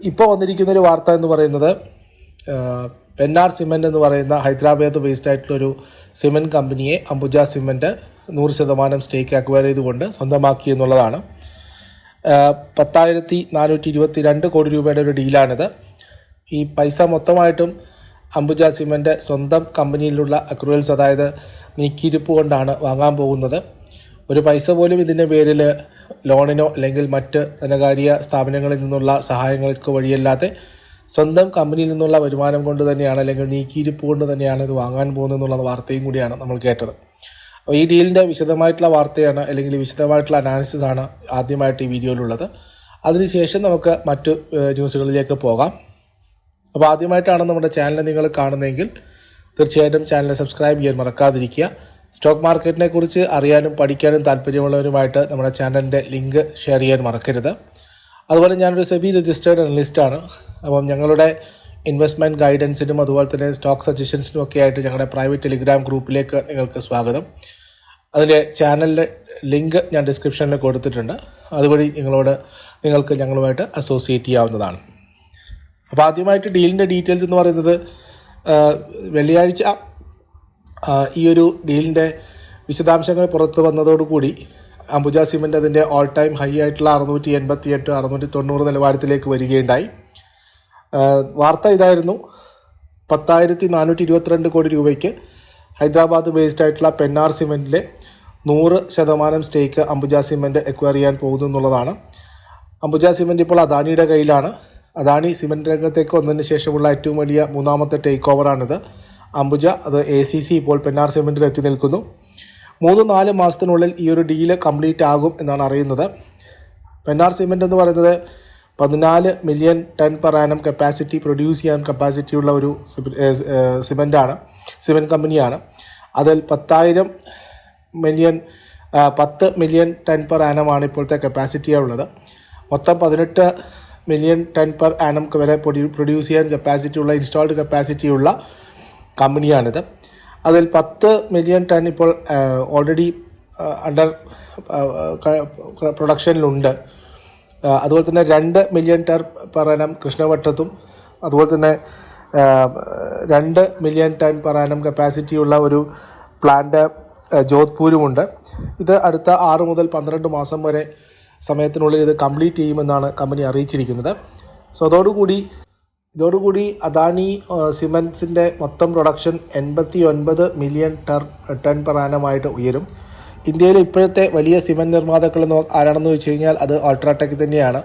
ഇപ്പോൾ വന്നിരിക്കുന്നൊരു വാർത്ത എന്ന് പറയുന്നത് പെന്നാർ സിമെൻറ്റ് എന്ന് പറയുന്ന ഹൈദരാബാദ് ബേസ്ഡ് ആയിട്ടുള്ളൊരു സിമെൻറ്റ് കമ്പനിയെ അംബുജ സിമെൻറ്റ് 100% സ്റ്റേക്ക് അക്വയർ ചെയ്തുകൊണ്ട് സ്വന്തമാക്കി എന്നുള്ളതാണ്. 10,422 കോടി രൂപയുടെ ഒരു ഡീലാണിത്. ഈ പൈസ മൊത്തമായിട്ടും അംബുജ സിമെൻറ്റ് സ്വന്തം കമ്പനിയിലുള്ള അക്രൂവൽസ്, അതായത് നീക്കിയിരിപ്പ് കൊണ്ടാണ് വാങ്ങാൻ പോകുന്നത്. ഒരു പൈസ പോലും ഇതിൻ്റെ പേരിൽ ലോണിനോ അല്ലെങ്കിൽ മറ്റ് ധനകാര്യ സ്ഥാപനങ്ങളിൽ നിന്നുള്ള സഹായങ്ങൾക്ക് വഴിയല്ലാതെ സ്വന്തം കമ്പനിയിൽ നിന്നുള്ള വരുമാനം കൊണ്ട് തന്നെയാണ്, അല്ലെങ്കിൽ നീക്കിയിരിപ്പ് കൊണ്ട് തന്നെയാണ് ഇത് വാങ്ങാൻ പോകുന്നത് എന്നുള്ള വാർത്തയും കൂടിയാണ് നമ്മൾ കേട്ടത്. അപ്പോൾ ഈ ഡീലിൻ്റെ വിശദമായിട്ടുള്ള വാർത്തയാണ്, അല്ലെങ്കിൽ വിശദമായിട്ടുള്ള അനാലിസിസ് ആണ് ആദ്യമായിട്ട് ഈ വീഡിയോയിലുള്ളത്. അതിനുശേഷം നമുക്ക് മറ്റു ന്യൂസുകളിലേക്ക് പോകാം. അപ്പോൾ ആദ്യമായിട്ടാണ് നമ്മുടെ ചാനൽ നിങ്ങൾ കാണുന്നതെങ്കിൽ തീർച്ചയായിട്ടും ചാനൽ സബ്സ്ക്രൈബ് ചെയ്യാൻ മറക്കാതിരിക്കുക. സ്റ്റോക്ക് മാർക്കറ്റിനെ കുറിച്ച് അറിയാനും പഠിക്കാനും താല്പര്യമുള്ളവരുമായിട്ട് നമ്മുടെ ചാനലിൻ്റെ ലിങ്ക് ഷെയർ ചെയ്യാൻ മറക്കരുത്. അതുപോലെ ഞാനൊരു സെബി രജിസ്റ്റേർഡ് അനലിസ്റ്റാണ്. അപ്പം ഞങ്ങളുടെ ഇൻവെസ്റ്റ്മെൻറ്റ് ഗൈഡൻസിനും അതുപോലെ തന്നെ സ്റ്റോക്ക് സജഷൻസിനും ഒക്കെ ആയിട്ട് ഞങ്ങളുടെ പ്രൈവറ്റ് ടെലിഗ്രാം ഗ്രൂപ്പിലേക്ക് നിങ്ങൾക്ക് സ്വാഗതം. അതിൻ്റെ ചാനലിൻ്റെ ലിങ്ക് ഞാൻ ഡിസ്ക്രിപ്ഷനിൽ കൊടുത്തിട്ടുണ്ട്. അതുവഴി നിങ്ങൾക്ക് ഞങ്ങളുമായിട്ട് അസോസിയേറ്റ് ചെയ്യാവുന്നതാണ്. അപ്പോൾ ആദ്യമായിട്ട് ഡീലിൻ്റെ ഡീറ്റെയിൽസ് എന്ന് പറയുന്നത്, വെള്ളിയാഴ്ച ഈ ഒരു ഡീലിൻ്റെ വിശദാംശങ്ങൾ പുറത്ത് വന്നതോടുകൂടി അംബുജ സിമൻറ്റ് അതിൻ്റെ ഓൾ ടൈം ഹൈ ആയിട്ടുള്ള 688, 690 നിലവാരത്തിലേക്ക് വരികയുണ്ടായി. വാർത്ത ഇതായിരുന്നു: 10,422 കോടി രൂപയ്ക്ക് ഹൈദരാബാദ് ബേസ്ഡ് ആയിട്ടുള്ള പെന്നാർ സിമൻറ്റിലെ 100% സ്റ്റേക്ക് അംബുജ സിമൻറ്റ് എക്വയർ ചെയ്യാൻ പോകുന്നു എന്നുള്ളതാണ്. അംബുജ സിമൻറ്റ് ഇപ്പോൾ അദാനിയുടെ കയ്യിലാണ്. അദാനി സിമൻറ്റ് രംഗത്തേക്ക് വന്നതിന് ശേഷമുള്ള ഏറ്റവും വലിയ മൂന്നാമത്തെ ടേക്ക് ഓവറാണിത്. അംബുജ അത് ACC ഇപ്പോൾ പെന്നാർ സിമൻറ്റിൽ എത്തി നിൽക്കുന്നു. 3-4 മാസത്തിനുള്ളിൽ ഈ ഒരു ഡീല് കംപ്ലീറ്റ് ആകും എന്നാണ് അറിയുന്നത്. പെന്നാർ സിമൻറ്റ് എന്ന് പറയുന്നത് 14 million ton per annum capacity produce ചെയ്യാൻ കപ്പാസിറ്റിയുള്ള ഒരു സിമൻറ്റ് കമ്പനിയാണ്. അതിൽ 10 മില്യൺ ടൺ പെർ ആനമാണ് ഇപ്പോഴത്തെ കപ്പാസിറ്റി ഉള്ളത്. മൊത്തം 18 മില്യൺ ടൺ പെർ ആനം വരെ പ്രൊഡ്യൂസ് ചെയ്യാൻ കപ്പാസിറ്റിയുള്ള ഇൻസ്റ്റാൾഡ് കപ്പാസിറ്റിയുള്ള കമ്പനിയാണിത്. അതിൽ 10 മില്യൺ ടൺ ഇപ്പോൾ ഓൾറെഡി അണ്ടർ പ്രൊഡക്ഷനിലുണ്ട്. അതുപോലെ തന്നെ 2 മില്യൺ ടൺ പെർ ആനം കൃഷ്ണവട്ടത്തും, അതുപോലെ തന്നെ 2 മില്യൺ ടൺ പെർ ആനം കപ്പാസിറ്റിയുള്ള ഒരു പ്ലാന്റ് ജോധ്പൂരുമുണ്ട്. ഇത് അടുത്ത 6 മുതൽ 12 മാസം വരെ സമയത്തിനുള്ളിൽ ഇത് കംപ്ലീറ്റ് ചെയ്യുമെന്നാണ് കമ്പനി അറിയിച്ചിരിക്കുന്നത്. സോ ഇതോടുകൂടി അദാനി സിമൻറ്റ്സിൻ്റെ മൊത്തം പ്രൊഡക്ഷൻ 89 മില്യൺ ടൺ പെർ ആനമായിട്ട് ഉയരും. ഇന്ത്യയിലെ ഇപ്പോഴത്തെ വലിയ സിമൻറ്റ് നിർമ്മാതാക്കൾ ആരാണെന്ന് വെച്ച് കഴിഞ്ഞാൽ അത് അൾട്രാടെക് തന്നെയാണ്.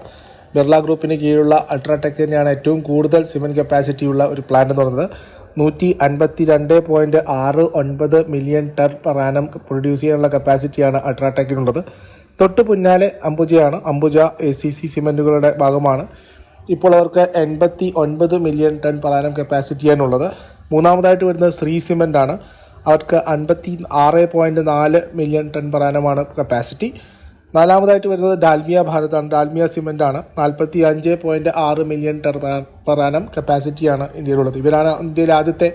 ബിർള ഗ്രൂപ്പിന് കീഴിലുള്ള അൾട്രാടെക് തന്നെയാണ് ഏറ്റവും കൂടുതൽ സിമൻറ്റ് കപ്പാസിറ്റി ഉള്ള ഒരു പ്ലാന്റ് എന്ന് പറയുന്നത്. 152.69 million ton per annum produce ചെയ്യാനുള്ള കപ്പാസിറ്റിയാണ് അൾട്രാടെക്കിനുള്ളത്. തൊട്ട് പിന്നാലെ അംബുജയാണ്. അംബുജ ACC സിമൻറ്റുകളുടെ ഭാഗമാണ്. ഇപ്പോൾ അവർക്ക് 89 മില്യൺ ടൺ പെർ ആനം കപ്പാസിറ്റിയാണുള്ളത്. മൂന്നാമതായിട്ട് വരുന്നത് ശ്രീ സിമൻ്റ് ആണ്. അവർക്ക് 56.4 മില്യൺ ടൺ പെർ ആനമാണ് കപ്പാസിറ്റി. നാലാമതായിട്ട് വരുന്നത് ഡാൽമിയ ഭാരതാണ്. ഡാൽമിയ സിമൻ്റാണ്. 45.6 മില്യൺ ടൺ പെർ ആനം കപ്പാസിറ്റിയാണ് ഇന്ത്യയിലുള്ളത്. ഇവരാണ് ഇന്ത്യയിലെ ആദ്യത്തെ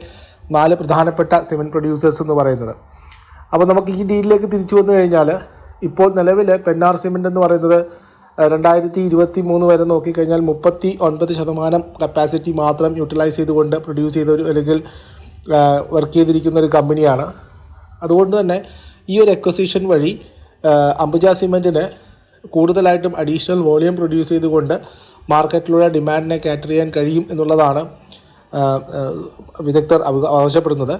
4 പ്രധാനപ്പെട്ട സിമൻറ്റ് പ്രൊഡ്യൂസേഴ്സ് എന്ന് പറയുന്നത്. അപ്പോൾ നമുക്ക് ഈ ഡീലിലേക്ക് തിരിച്ചു വന്നു കഴിഞ്ഞാൽ, ഇപ്പോൾ നിലവിൽ പെന്നാർ സിമൻറ്റ് എന്ന് പറയുന്നത് 2023 വരെ നോക്കിക്കഴിഞ്ഞാൽ 39% കപ്പാസിറ്റി മാത്രം യൂട്ടിലൈസ് ചെയ്തുകൊണ്ട് പ്രൊഡ്യൂസ് ചെയ്ത അല്ലെങ്കിൽ വർക്ക് ചെയ്തിരിക്കുന്ന ഒരു കമ്പനിയാണ്. അതുകൊണ്ട് തന്നെ ഈ ഒരു എക്വസിഷൻ വഴി അംബുജ സിമൻറ്റിന് കൂടുതലായിട്ടും അഡീഷണൽ വോളിയം പ്രൊഡ്യൂസ് ചെയ്തുകൊണ്ട് മാർക്കറ്റിലുള്ള ഡിമാൻഡിനെ കാറ്റർ ചെയ്യാൻ കഴിയും എന്നുള്ളതാണ് വിദഗ്ധർ ആവശ്യപ്പെടുന്നത്.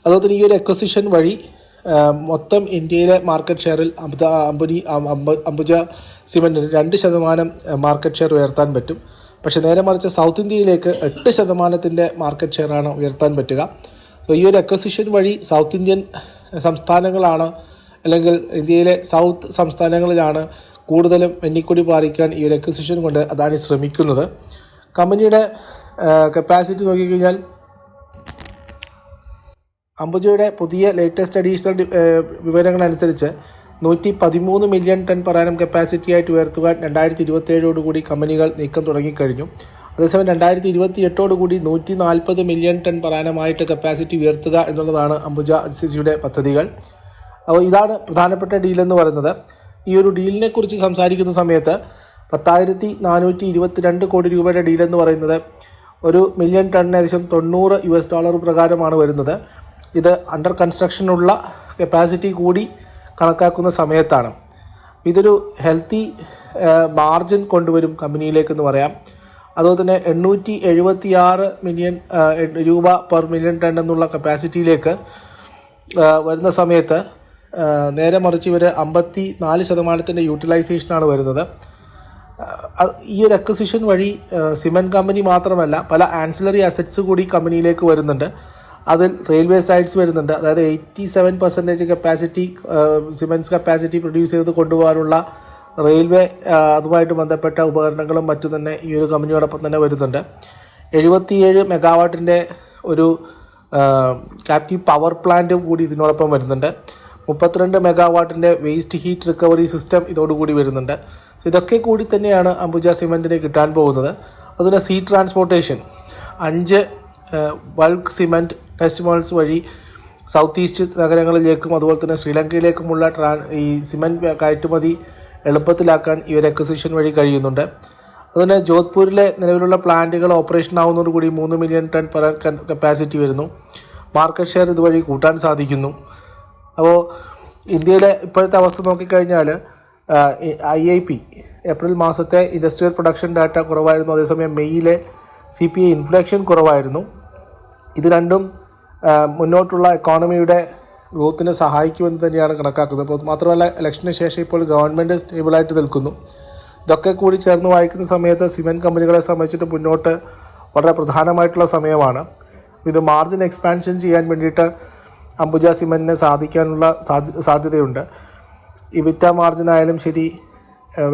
അതുപോലെ തന്നെ ഈ ഒരു എക്വസിഷൻ വഴി മൊത്തം ഇന്ത്യയിലെ മാർക്കറ്റ് ഷെയറിൽ അംബുജ സിമൻറ്റിന് 2% മാർക്കറ്റ് ഷെയർ ഉയർത്താൻ പറ്റും. പക്ഷേ നേരെ മറിച്ച് സൗത്ത് ഇന്ത്യയിലേക്ക് 8% മാർക്കറ്റ് ഷെയറാണ് ഉയർത്താൻ പറ്റുക. ഈ ഒരു അക്വസിഷൻ വഴി സൗത്ത് ഇന്ത്യൻ സംസ്ഥാനങ്ങളാണ്, അല്ലെങ്കിൽ ഇന്ത്യയിലെ സൗത്ത് സംസ്ഥാനങ്ങളിലാണ് കൂടുതലും വെന്നിക്കൊടി പാറിക്കാൻ ഈ ഒരു അക്വസിഷൻ കൊണ്ട് അതാണ് ശ്രമിക്കുന്നത്. കമ്പനിയുടെ കപ്പാസിറ്റി നോക്കിക്കഴിഞ്ഞാൽ അംബുജയുടെ പുതിയ ലേറ്റസ്റ്റ് അഡീഷണൽ വിവരങ്ങളനുസരിച്ച് 113 million ton per annum capacity ആയിട്ട് ഉയർത്തുവാൻ 2027 കമ്പനികൾ നീക്കം തുടങ്ങിക്കഴിഞ്ഞു. അതേസമയം 2028 140 മില്യൺ ടൺ പെർ ആനമായിട്ട് കപ്പാസിറ്റി ഉയർത്തുക എന്നുള്ളതാണ് അംബുജ സിസിയുടെ പദ്ധതികൾ. അപ്പോൾ ഇതാണ് പ്രധാനപ്പെട്ട ഡീലെന്ന് പറയുന്നത്. ഈ ഒരു ഡീലിനെ കുറിച്ച് സംസാരിക്കുന്ന സമയത്ത് 10,422 കോടി രൂപയുടെ ഡീലെന്ന് പറയുന്നത് ഒരു മില്യൺ ടണ്ണിന് ഏകദേശം $90 പ്രകാരമാണ് വരുന്നത്. ഇത് അണ്ടർ കൺസ്ട്രക്ഷനുള്ള കപ്പാസിറ്റി കൂടി കണക്കാക്കുന്ന സമയത്താണ്. ഇതൊരു ഹെൽത്തി മാർജിൻ കൊണ്ടുവരും കമ്പനിയിലേക്കെന്ന് പറയാം. അതുപോലെ തന്നെ 876 മില്യൺ രൂപ പെർ മില്യൺ ടൺ എന്നുള്ള കപ്പാസിറ്റിയിലേക്ക് വരുന്ന സമയത്ത് നേരെ മറിച്ച് ഇവർ 54% യൂട്ടിലൈസേഷനാണ് വരുന്നത്. ഈ ഒരു അക്വസിഷൻ വഴി സിമൻറ്റ് കമ്പനി മാത്രമല്ല പല ആൻസിലറി അസറ്റ്സ് കൂടി കമ്പനിയിലേക്ക് വരുന്നുണ്ട്. അതിൽ റെയിൽവേ സൈഡ്സ് വരുന്നുണ്ട്. അതായത് 87% കപ്പാസിറ്റി സിമൻറ്റ്സ് കപ്പാസിറ്റി പ്രൊഡ്യൂസ് ചെയ്ത് കൊണ്ടുപോകാനുള്ള റെയിൽവേ അതുമായിട്ട് ബന്ധപ്പെട്ട ഉപകരണങ്ങളും മറ്റും തന്നെ ഈ ഒരു കമ്പനിയോടൊപ്പം തന്നെ വരുന്നുണ്ട്. 77 മെഗാവാട്ടിൻ്റെ ഒരു ക്യാപ്റ്റീവ് പവർ പ്ലാന്റും കൂടി ഇതിനോടൊപ്പം വരുന്നുണ്ട്. 32 മെഗാവാട്ടിൻ്റെ വേസ്റ്റ് ഹീറ്റ് റിക്കവറി സിസ്റ്റം ഇതോടുകൂടി വരുന്നുണ്ട്. സോ ഇതൊക്കെ കൂടി തന്നെയാണ് അംബുജ സിമൻറ്റിന് കിട്ടാൻ പോകുന്നത്. അതുപോലെ sea transportation 5 bulk cement test മോൾസ് വഴി സൗത്ത് ഈസ്റ്റ് നഗരങ്ങളിലേക്കും അതുപോലെ തന്നെ ശ്രീലങ്കയിലേക്കുമുള്ള ഈ സിമൻറ്റ് കയറ്റുമതി എളുപ്പത്തിലാക്കാൻ ഈ ഒരു അക്വിസിഷൻ വഴി കഴിയുന്നുണ്ട്. അതുപോലെ ജോധ്പൂരിലെ നിലവിലുള്ള പ്ലാന്റുകൾ ഓപ്പറേഷൻ ആവുന്നതോടുകൂടി 3 മില്യൺ ടൺ പെർ കപ്പാസിറ്റി വരുന്നു. മാർക്കറ്റ് ഷെയർ ഇതുവഴി കൂട്ടാൻ സാധിക്കുന്നു. അപ്പോൾ ഇന്ത്യയിലെ ഇപ്പോഴത്തെ അവസ്ഥ നോക്കിക്കഴിഞ്ഞാൽ IIP ഏപ്രിൽ മാസത്തെ ഇൻഡസ്ട്രിയൽ പ്രൊഡക്ഷൻ ഡാറ്റ കുറവായിരുന്നു. അതേസമയം മെയ്യിലെ CPI ഇൻഫ്ലേഷൻ കുറവായിരുന്നു. ഇത് രണ്ടും മുന്നോട്ടുള്ള എക്കോണമിയുടെ ഗ്രോത്തിനെ സഹായിക്കുമെന്ന് തന്നെയാണ് കണക്കാക്കുന്നത്. അപ്പോൾ മാത്രമല്ല ഇലക്ഷന് ശേഷം ഇപ്പോൾ ഗവൺമെൻറ് സ്റ്റേബിളായിട്ട് നിൽക്കുന്നു. ഇതൊക്കെ കൂടി ചേർന്ന് വായിക്കുന്ന സമയത്ത് സിമെൻറ്റ് കമ്പനികളെ സംബന്ധിച്ചിട്ട് മുന്നോട്ട് വളരെ പ്രധാനമായിട്ടുള്ള സമയമാണ്. ഇത് മാർജിൻ എക്സ്പാൻഷൻ ചെയ്യാൻ വേണ്ടിയിട്ട് അംബുജ സിമെൻറ്റിന് സാധിക്കാനുള്ള സാധ്യതയുണ്ട്. ഇബിറ്റ മാർജിൻ ആയാലും ശരി,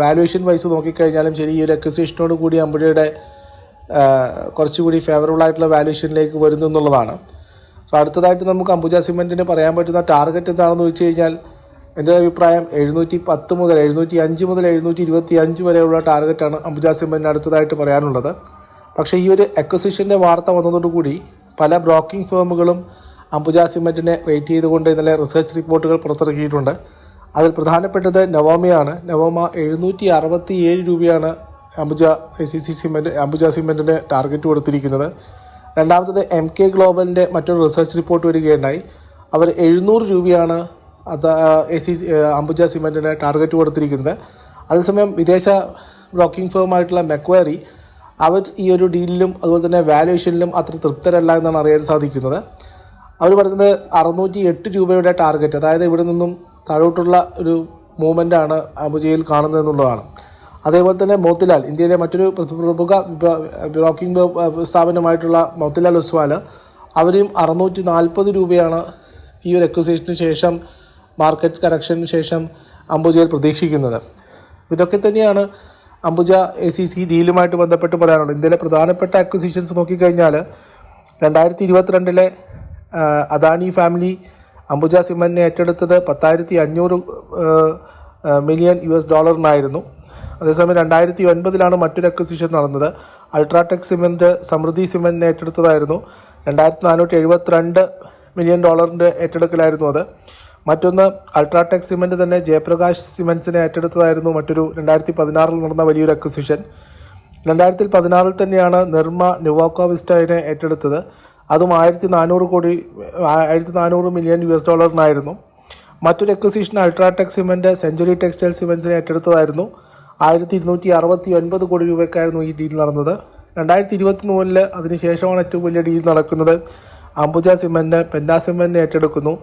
വാല്യുവേഷൻ വൈസ് നോക്കിക്കഴിഞ്ഞാലും ശരി, ഈ ഒരു അക്വിസിഷനോട് കൂടി അംബുജയുടെ കുറച്ചുകൂടി ഫേവറബിൾ ആയിട്ടുള്ള വാല്യുവേഷനിലേക്ക് വരുന്നു എന്നുള്ളതാണ്. സോ അടുത്തതായിട്ട് നമുക്ക് അംബുജ സിമെൻറ്റിന് പറയാൻ പറ്റുന്ന ടാർഗറ്റ് എന്താണെന്ന് വെച്ച് കഴിഞ്ഞാൽ എൻ്റെ അഭിപ്രായം 710 മുതൽ 705 മുതൽ 725 വരെയുള്ള ടാർഗറ്റാണ് അംബുജ സിമെൻറ്റിന് അടുത്തതായിട്ട് പറയാനുള്ളത്. പക്ഷേ ഈ ഒരു അക്വിസിഷൻ്റെ വാർത്ത വന്നതോടുകൂടി പല ബ്രോക്കിംഗ് ഫേമുകളും അംബുജ സിമെൻറ്റിനെ റേറ്റ് ചെയ്തുകൊണ്ട് ഇന്നലെ റിസർച്ച് റിപ്പോർട്ടുകൾ പുറത്തിറക്കിയിട്ടുണ്ട്. അതിൽ പ്രധാനപ്പെട്ടത് നവോമയാണ്. നവോമ 767 രൂപയാണ് അംബുജ സിമെൻറ്റിന് ടാർഗറ്റ് കൊടുത്തിരിക്കുന്നത്. രണ്ടാമത്തത് MK ഗ്ലോബലിൻ്റെ മറ്റൊരു റിസർച്ച് റിപ്പോർട്ട് വരികയുണ്ടായി. അവർ 700 രൂപയാണ് അംബുജ സിമെൻറ്റിന് ടാർഗറ്റ് കൊടുത്തിരിക്കുന്നത്. അതേസമയം വിദേശ ബ്രോക്കിംഗ് ഫേമായിട്ടുള്ള മെക്വയറി അവർ ഈ ഒരു ഡീലിലും അതുപോലെ തന്നെ വാല്യുവേഷനിലും അത്ര തൃപ്തരല്ല എന്നാണ് അറിയാൻ സാധിക്കുന്നത്. അവർ പറയുന്നത് 608 രൂപയുടെ ടാർഗറ്റ്, അതായത് ഇവിടെ നിന്നും താഴോട്ടുള്ള ഒരു മൂവ്മെൻ്റാണ് അംബുജയിൽ കാണുന്നതെന്നുള്ളതാണ്. അതേപോലെ തന്നെ മോത്തിലാൽ, ഇന്ത്യയിലെ മറ്റൊരു പ്രമുഖ ബ്രോക്കിംഗ് സ്ഥാപനമായിട്ടുള്ള മോത്തിലാൽ ഒസ്വാൽ, അവരും 640 രൂപയാണ് ഈ ഒരു അക്വിസിഷന് ശേഷം മാർക്കറ്റ് കറക്ഷന് ശേഷം അംബുജയിൽ പ്രതീക്ഷിക്കുന്നത്. ഇതൊക്കെ തന്നെയാണ് അംബുജ ACC ഡീലുമായിട്ട് ബന്ധപ്പെട്ട് പറയാനുള്ളത്. ഇന്ത്യയിലെ പ്രധാനപ്പെട്ട അക്വിസിഷൻസ് നോക്കിക്കഴിഞ്ഞാൽ 2022 അദാനി ഫാമിലി അംബുജ സിമെൻറ്റിനെ ഏറ്റെടുത്തത് $10,500 മില്യൺ US അതേസമയം 2009 മറ്റൊരു അക്വിസിഷൻ നടന്നത്. അൾട്രാടെക് സിമെൻറ്റ് സമൃദ്ധി സിമെൻറ്റിനെ ഏറ്റെടുത്തതായിരുന്നു. $2,472 മില്യൺ ഏറ്റെടുക്കലായിരുന്നു അത്. മറ്റൊന്ന് അൾട്രാടെക് സിമെൻറ്റ് തന്നെ ജയപ്രകാശ് സിമെൻറ്റ്സിനെ ഏറ്റെടുത്തതായിരുന്നു. മറ്റൊരു 2016 നടന്ന വലിയൊരു അക്വിസിഷൻ. 2016 തന്നെയാണ് നിർമ്മ നുവാക്കോ വിസ്റ്റയെ ഏറ്റെടുത്തത്. അതും $1,400 മില്യൺ US മറ്റൊരു acquisition UltraTech cement century textile സിമെൻറ്റ്സിനെ ഏറ്റെടുത്തതായിരുന്നു. 1,269 കോടി രൂപയ്ക്കായിരുന്നു ഈ ഡീൽ നടന്നത്. 2023 അതിനുശേഷമാണ് ഏറ്റവും വലിയ ഡീൽ നടക്കുന്നത്. അംബുജ സിമെൻറ്റ് പെന്ന സിമെൻറ്റിനെ ഏറ്റെടുക്കുന്നു.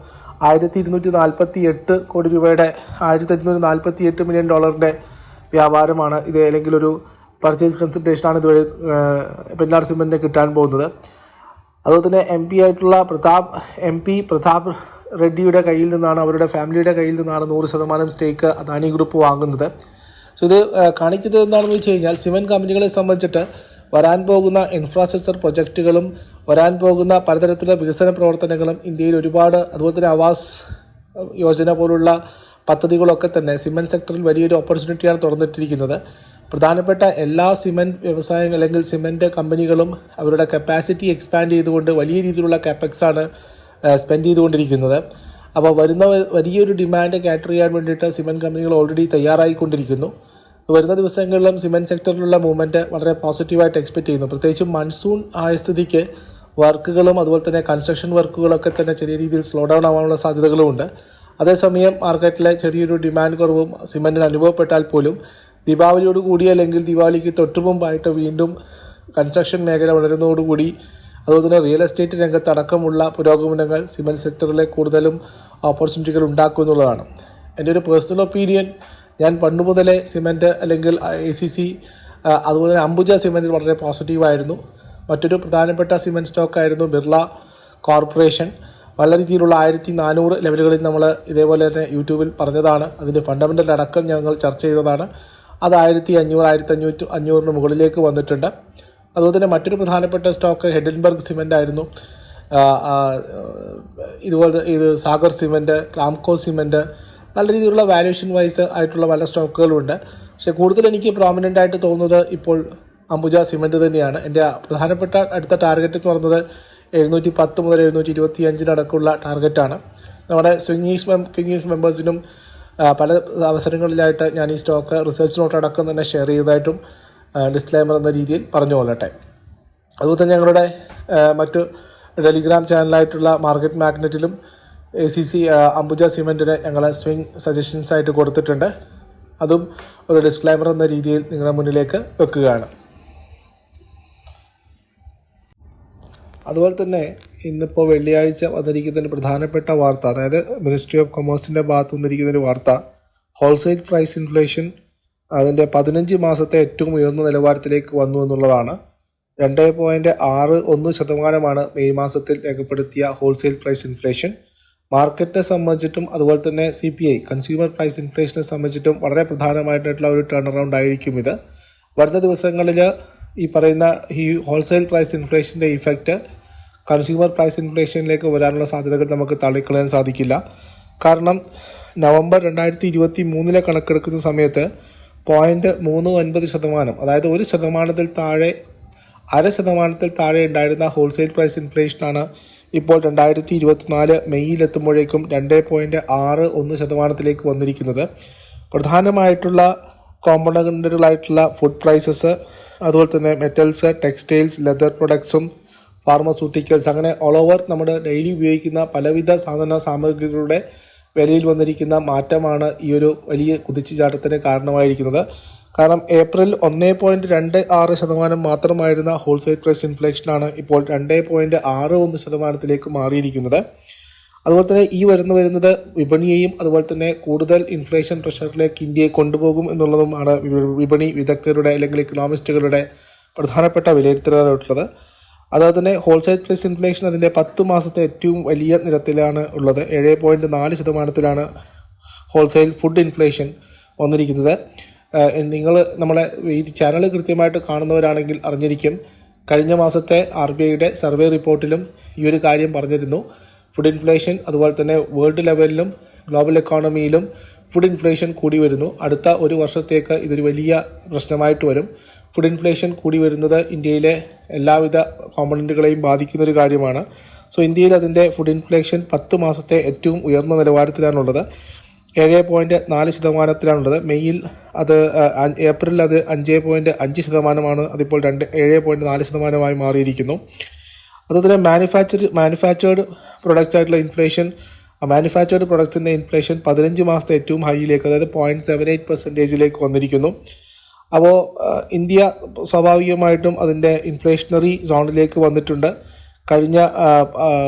1,248 കോടി രൂപയുടെ $1,248 മില്യൺ വ്യാപാരമാണ് ഇത്, അല്ലെങ്കിൽ ഒരു പർച്ചേസ് കൺസിഡറേഷനാണ് ഇതുവഴി പെന്നാർ സിമെൻറ്റിന് കിട്ടാൻ പോകുന്നത്. അതുപോലെ തന്നെ MP ആയിട്ടുള്ള പ്രതാപ് റെഡ്ഡിയുടെ കയ്യിൽ നിന്നാണ്, അവരുടെ ഫാമിലിയുടെ കയ്യിൽ നിന്നാണ് 100% സ്റ്റേക്ക് അദാനി ഗ്രൂപ്പ് വാങ്ങുന്നത്. സോ ഇത് കാണിക്കുന്നത് എന്താണെന്ന് വെച്ച് കഴിഞ്ഞാൽ സിമെൻറ്റ് കമ്പനികളെ സംബന്ധിച്ചിട്ട് വരാൻ പോകുന്ന ഇൻഫ്രാസ്ട്രക്ചർ പ്രൊജക്റ്റുകളും വരാൻ പോകുന്ന പലതരത്തിലുള്ള വികസന പ്രവർത്തനങ്ങളും ഇന്ത്യയിൽ ഒരുപാട്, അതുപോലെ തന്നെ ആവാസ് യോജന പോലുള്ള പദ്ധതികളൊക്കെ തന്നെ സിമെൻറ്റ് സെക്ടറിൽ വലിയൊരു ഓപ്പർച്യൂണിറ്റിയാണ് തുറന്നിട്ടിരിക്കുന്നത്. പ്രധാനപ്പെട്ട എല്ലാ സിമെൻറ്റ് വ്യവസായങ്ങൾ അല്ലെങ്കിൽ സിമെൻറ്റ് കമ്പനികളും അവരുടെ കപ്പാസിറ്റി എക്സ്പാൻഡ് ചെയ്തുകൊണ്ട് വലിയ രീതിയിലുള്ള കാപ്പെക്സാണ് സ്പെൻഡ് ചെയ്തുകൊണ്ടിരിക്കുന്നത്. അപ്പോൾ വരുന്ന വലിയൊരു ഡിമാൻഡ് കാറ്റർ ചെയ്യാൻ വേണ്ടിയിട്ട് സിമെൻറ്റ് കമ്പനികൾ ഓൾറെഡി തയ്യാറായിക്കൊണ്ടിരിക്കുന്നു. വരുന്ന ദിവസങ്ങളിലും സിമെൻറ്റ് സെക്ടറിലുള്ള മൂവ്മെൻറ്റ് വളരെ പോസിറ്റീവായിട്ട് എക്സ്പെക്റ്റ് ചെയ്യുന്നു. പ്രത്യേകിച്ചും മൺസൂൺ ആയ സ്ഥിതിക്ക് വർക്കുകളും അതുപോലെ തന്നെ കൺസ്ട്രക്ഷൻ വർക്കുകളൊക്കെ തന്നെ ചെറിയ രീതിയിൽ സ്ലോ ഡൗൺ ആവാനുള്ള സാധ്യതകളുമുണ്ട്. അതേസമയം മാർക്കറ്റിലെ ചെറിയൊരു ഡിമാൻഡ് കുറവും സിമെൻറ്റിന് അനുഭവപ്പെട്ടാൽ പോലും ദീപാവലിയോട് കൂടി അല്ലെങ്കിൽ ദീപാവലിക്ക് തൊട്ടു മുമ്പായിട്ട് വീണ്ടും കൺസ്ട്രക്ഷൻ മേഖല വളരുന്നതോടുകൂടി അതുപോലെ തന്നെ റിയൽ എസ്റ്റേറ്റ് രംഗത്തടക്കമുള്ള പുരോഗമനങ്ങൾ സിമെൻറ്റ് സെക്ടറിലെ കൂടുതലും ഓപ്പർച്യൂണിറ്റികൾ ഉണ്ടാക്കും എന്നുള്ളതാണ് എൻ്റെ ഒരു പേഴ്സണൽ ഒപ്പീനിയൻ. ഞാൻ പണ്ട് മുതലേ സിമെൻറ്റ് അല്ലെങ്കിൽ ACC അതുപോലെ തന്നെ അംബുജ സിമെൻറ്റിൽ വളരെ പോസിറ്റീവായിരുന്നു. മറ്റൊരു പ്രധാനപ്പെട്ട സിമെൻറ്റ് സ്റ്റോക്കായിരുന്നു ബിർള കോർപ്പറേഷൻ. വളരെ രീതിയിലുള്ള 1,400 ലെവലുകളിൽ നമ്മൾ ഇതേപോലെ തന്നെ യൂട്യൂബിൽ പറഞ്ഞതാണ്. അതിൻ്റെ ഫണ്ടമെൻ്റൽ അടക്കം ഞങ്ങൾ ചർച്ച ചെയ്തതാണ്. അത് 1,500 1,500 മുകളിലേക്ക് വന്നിട്ടുണ്ട്. അതുപോലെ തന്നെ മറ്റൊരു പ്രധാനപ്പെട്ട സ്റ്റോക്ക് ഹെഡൻബർഗ് സിമെൻ്റ് ആയിരുന്നു. ഇതുപോലെ ഇത് സാഗർ സിമെൻറ്റ്, റാംകോ സിമെൻറ്റ്, നല്ല രീതിയിലുള്ള വാല്യുവേഷൻ വൈസ് ആയിട്ടുള്ള പല സ്റ്റോക്കുകളുമുണ്ട്. പക്ഷേ കൂടുതൽ എനിക്ക് പ്രോമിനൻ്റ് ആയിട്ട് തോന്നുന്നത് ഇപ്പോൾ അംബുജ സിമെൻറ്റ് തന്നെയാണ്. എൻ്റെ പ്രധാനപ്പെട്ട അടുത്ത ടാർഗറ്റ് എന്ന് പറയുന്നത് 710 മുതൽ 725 അടക്കമുള്ള ടാർഗറ്റാണ്. നമ്മുടെ കിങ്ങീസ് മെമ്പേഴ്സിനും പല അവസരങ്ങളിലായിട്ട് ഞാൻ ഈ സ്റ്റോക്ക് റിസർച്ച് നോട്ട് അടക്കം തന്നെ ഷെയർ ചെയ്തതായിട്ടും ഡിസ്ക്ലൈമർ എന്ന രീതിയിൽ പറഞ്ഞു കൊള്ളട്ടെ. അതുപോലെ തന്നെ ഞങ്ങളുടെ മറ്റ് ടെലിഗ്രാം ചാനലായിട്ടുള്ള മാർക്കറ്റ് മാഗ്നറ്റിലും ACC അംബുജ സിമെൻറ്റിന് ഞങ്ങൾ സ്വിംഗ് സജഷൻസ് ആയിട്ട് കൊടുത്തിട്ടുണ്ട്. അതും ഒരു ഡിസ്ക്ലൈമർ എന്ന രീതിയിൽ നിങ്ങളുടെ മുന്നിലേക്ക് വെക്കുകയാണ്. അതുപോലെ തന്നെ ഇന്നിപ്പോൾ വെള്ളിയാഴ്ച വന്നിരിക്കുന്ന പ്രധാനപ്പെട്ട വാർത്ത, അതായത് മിനിസ്ട്രി ഓഫ് കൊമേഴ്സിൻ്റെ ഭാഗത്ത് വന്നിരിക്കുന്നൊരു വാർത്ത, ഹോൾസെയിൽ പ്രൈസ് ഇൻഫ്ലേഷൻ അതിൻ്റെ 15 മാസത്തെ ഏറ്റവും ഉയർന്ന നിലവാരത്തിലേക്ക് വന്നു എന്നുള്ളതാണ്. 2.61% മെയ് മാസത്തിൽ രേഖപ്പെടുത്തിയ ഹോൾസെയിൽ പ്രൈസ് ഇൻഫ്ലേഷൻ. മാർക്കറ്റിനെ സംബന്ധിച്ചിട്ടും അതുപോലെ തന്നെ CPI കൺസ്യൂമർ പ്രൈസ് ഇൻഫ്ലേഷനെ സംബന്ധിച്ചിട്ടും വളരെ പ്രധാനമായിട്ടുള്ള ഒരു ടേൺ അറൗണ്ട് ആയിരിക്കും ഇത്. വരുന്ന ദിവസങ്ങളിൽ ഈ പറയുന്ന ഈ ഹോൾസെയിൽ പ്രൈസ് ഇൻഫ്ലേഷൻ്റെ ഇഫക്റ്റ് കൺസ്യൂമർ പ്രൈസ് ഇൻഫ്ലേഷനിലേക്ക് വരാനുള്ള സാധ്യതകൾ നമുക്ക് തള്ളിക്കളയാൻ സാധിക്കില്ല. കാരണം നവംബർ 2023 കണക്കെടുക്കുന്ന സമയത്ത് 0.39%, അതായത് 1% താഴെ 0.5% താഴെ ഉണ്ടായിരുന്ന ഹോൾസെയിൽ പ്രൈസ് ഇൻഫ്ലേഷനാണ് ഇപ്പോൾ 2024 മെയ്യിലെത്തുമ്പോഴേക്കും 2.61% വന്നിരിക്കുന്നത്. പ്രധാനമായിട്ടുള്ള കോമ്പണന്റുകളായിട്ടുള്ള ഫുഡ് പ്രൈസസ്, അതുപോലെ തന്നെ മെറ്റൽസ്, ടെക്സ്റ്റൈൽസ്, ലെതർ പ്രൊഡക്ട്സും ഫാർമസ്യൂട്ടിക്കൽസ്, അങ്ങനെ ഓൾ ഓവർ നമ്മുടെ ഡെയിലി ഉപയോഗിക്കുന്ന പലവിധ സാധന സാമഗ്രികളുടെ വിലയിൽ വന്നിരിക്കുന്ന മാറ്റമാണ് ഈ ഒരു വലിയ കുതിച്ചുചാട്ടത്തിന് കാരണമായിരിക്കുന്നത്. കാരണം ഏപ്രിൽ 1.26% മാത്രമായിരുന്ന ഹോൾസെയിൽ പ്രൈസ് ഇൻഫ്ലേഷനാണ് ഇപ്പോൾ 2.61% മാറിയിരിക്കുന്നത്. അതുപോലെ തന്നെ ഈ വരുന്നത് വിപണിയെയും അതുപോലെ തന്നെ കൂടുതൽ ഇൻഫ്ലേഷൻ പ്രഷറിലേക്ക് ഇന്ത്യയെ കൊണ്ടുപോകും എന്നുള്ളതുമാണ് വിപണി വിദഗ്ധരുടെ അല്ലെങ്കിൽ ഇക്കണോമിസ്റ്റുകളുടെ പ്രധാനപ്പെട്ട വിലയിരുത്തലുള്ളത്. അതുപോലെ തന്നെ ഹോൾസെയിൽ പ്രൈസ് ഇൻഫ്ലേഷൻ അതിൻ്റെ 10 മാസത്തെ ഏറ്റവും വലിയ നിരത്തിലാണ് ഉള്ളത്. 7.4% ഹോൾസെയിൽ ഫുഡ് ഇൻഫ്ലേഷൻ വന്നിരിക്കുന്നത്. നിങ്ങൾ നമ്മളെ ഈ ചാനൽ കൃത്യമായിട്ട് കാണുന്നവരാണെങ്കിൽ അറിഞ്ഞിരിക്കും, കഴിഞ്ഞ മാസത്തെ RBIയുടെ സർവേ റിപ്പോർട്ടിലും ഈ ഒരു കാര്യം പറഞ്ഞിരുന്നു. ഫുഡ് ഇൻഫ്ലേഷൻ അതുപോലെ തന്നെ വേൾഡ് ലെവലിലും ഗ്ലോബൽ എക്കോണമിയിലും ഫുഡ് ഇൻഫ്ലേഷൻ കൂടി വരുന്നു. അടുത്ത ഒരു വർഷത്തേക്ക് ഇതൊരു വലിയ പ്രശ്നമായിട്ട് വരും. ഫുഡ് ഇൻഫ്ലേഷൻ കൂടി വരുന്നത് ഇന്ത്യയിലെ എല്ലാവിധ കോമ്പണൻറ്റുകളെയും ബാധിക്കുന്നൊരു കാര്യമാണ്. സോ ഇന്ത്യയിൽ അതിൻ്റെ ഫുഡ് ഇൻഫ്ലേഷൻ 10 മാസത്തെ ഏറ്റവും ഉയർന്ന നിലവാരത്തിലാണുള്ളത്. 7.4%. മെയ്യിൽ ഏപ്രിലിൽ അത് 5.5%. അതിപ്പോൾ 7.4% മാറിയിരിക്കുന്നു. അതുപോലെ തന്നെ മാനുഫാക്ചേർഡ് പ്രൊഡക്ട്സ് ആയിട്ടുള്ള ഇൻഫ്ലേഷൻ, മാനുഫാക്ചേർഡ് പ്രൊഡക്ട്സിൻ്റെ ഇൻഫ്ലേഷൻ 15 മാസത്തെ ഏറ്റവും ഹൈയിലേക്ക്, അതായത് 0.78% വന്നിരിക്കുന്നു. അപ്പോൾ ഇന്ത്യ സ്വാഭാവികമായിട്ടും അതിൻ്റെ ഇൻഫ്ലേഷണറി സോണിലേക്ക് വന്നിട്ടുണ്ട്. കഴിഞ്ഞ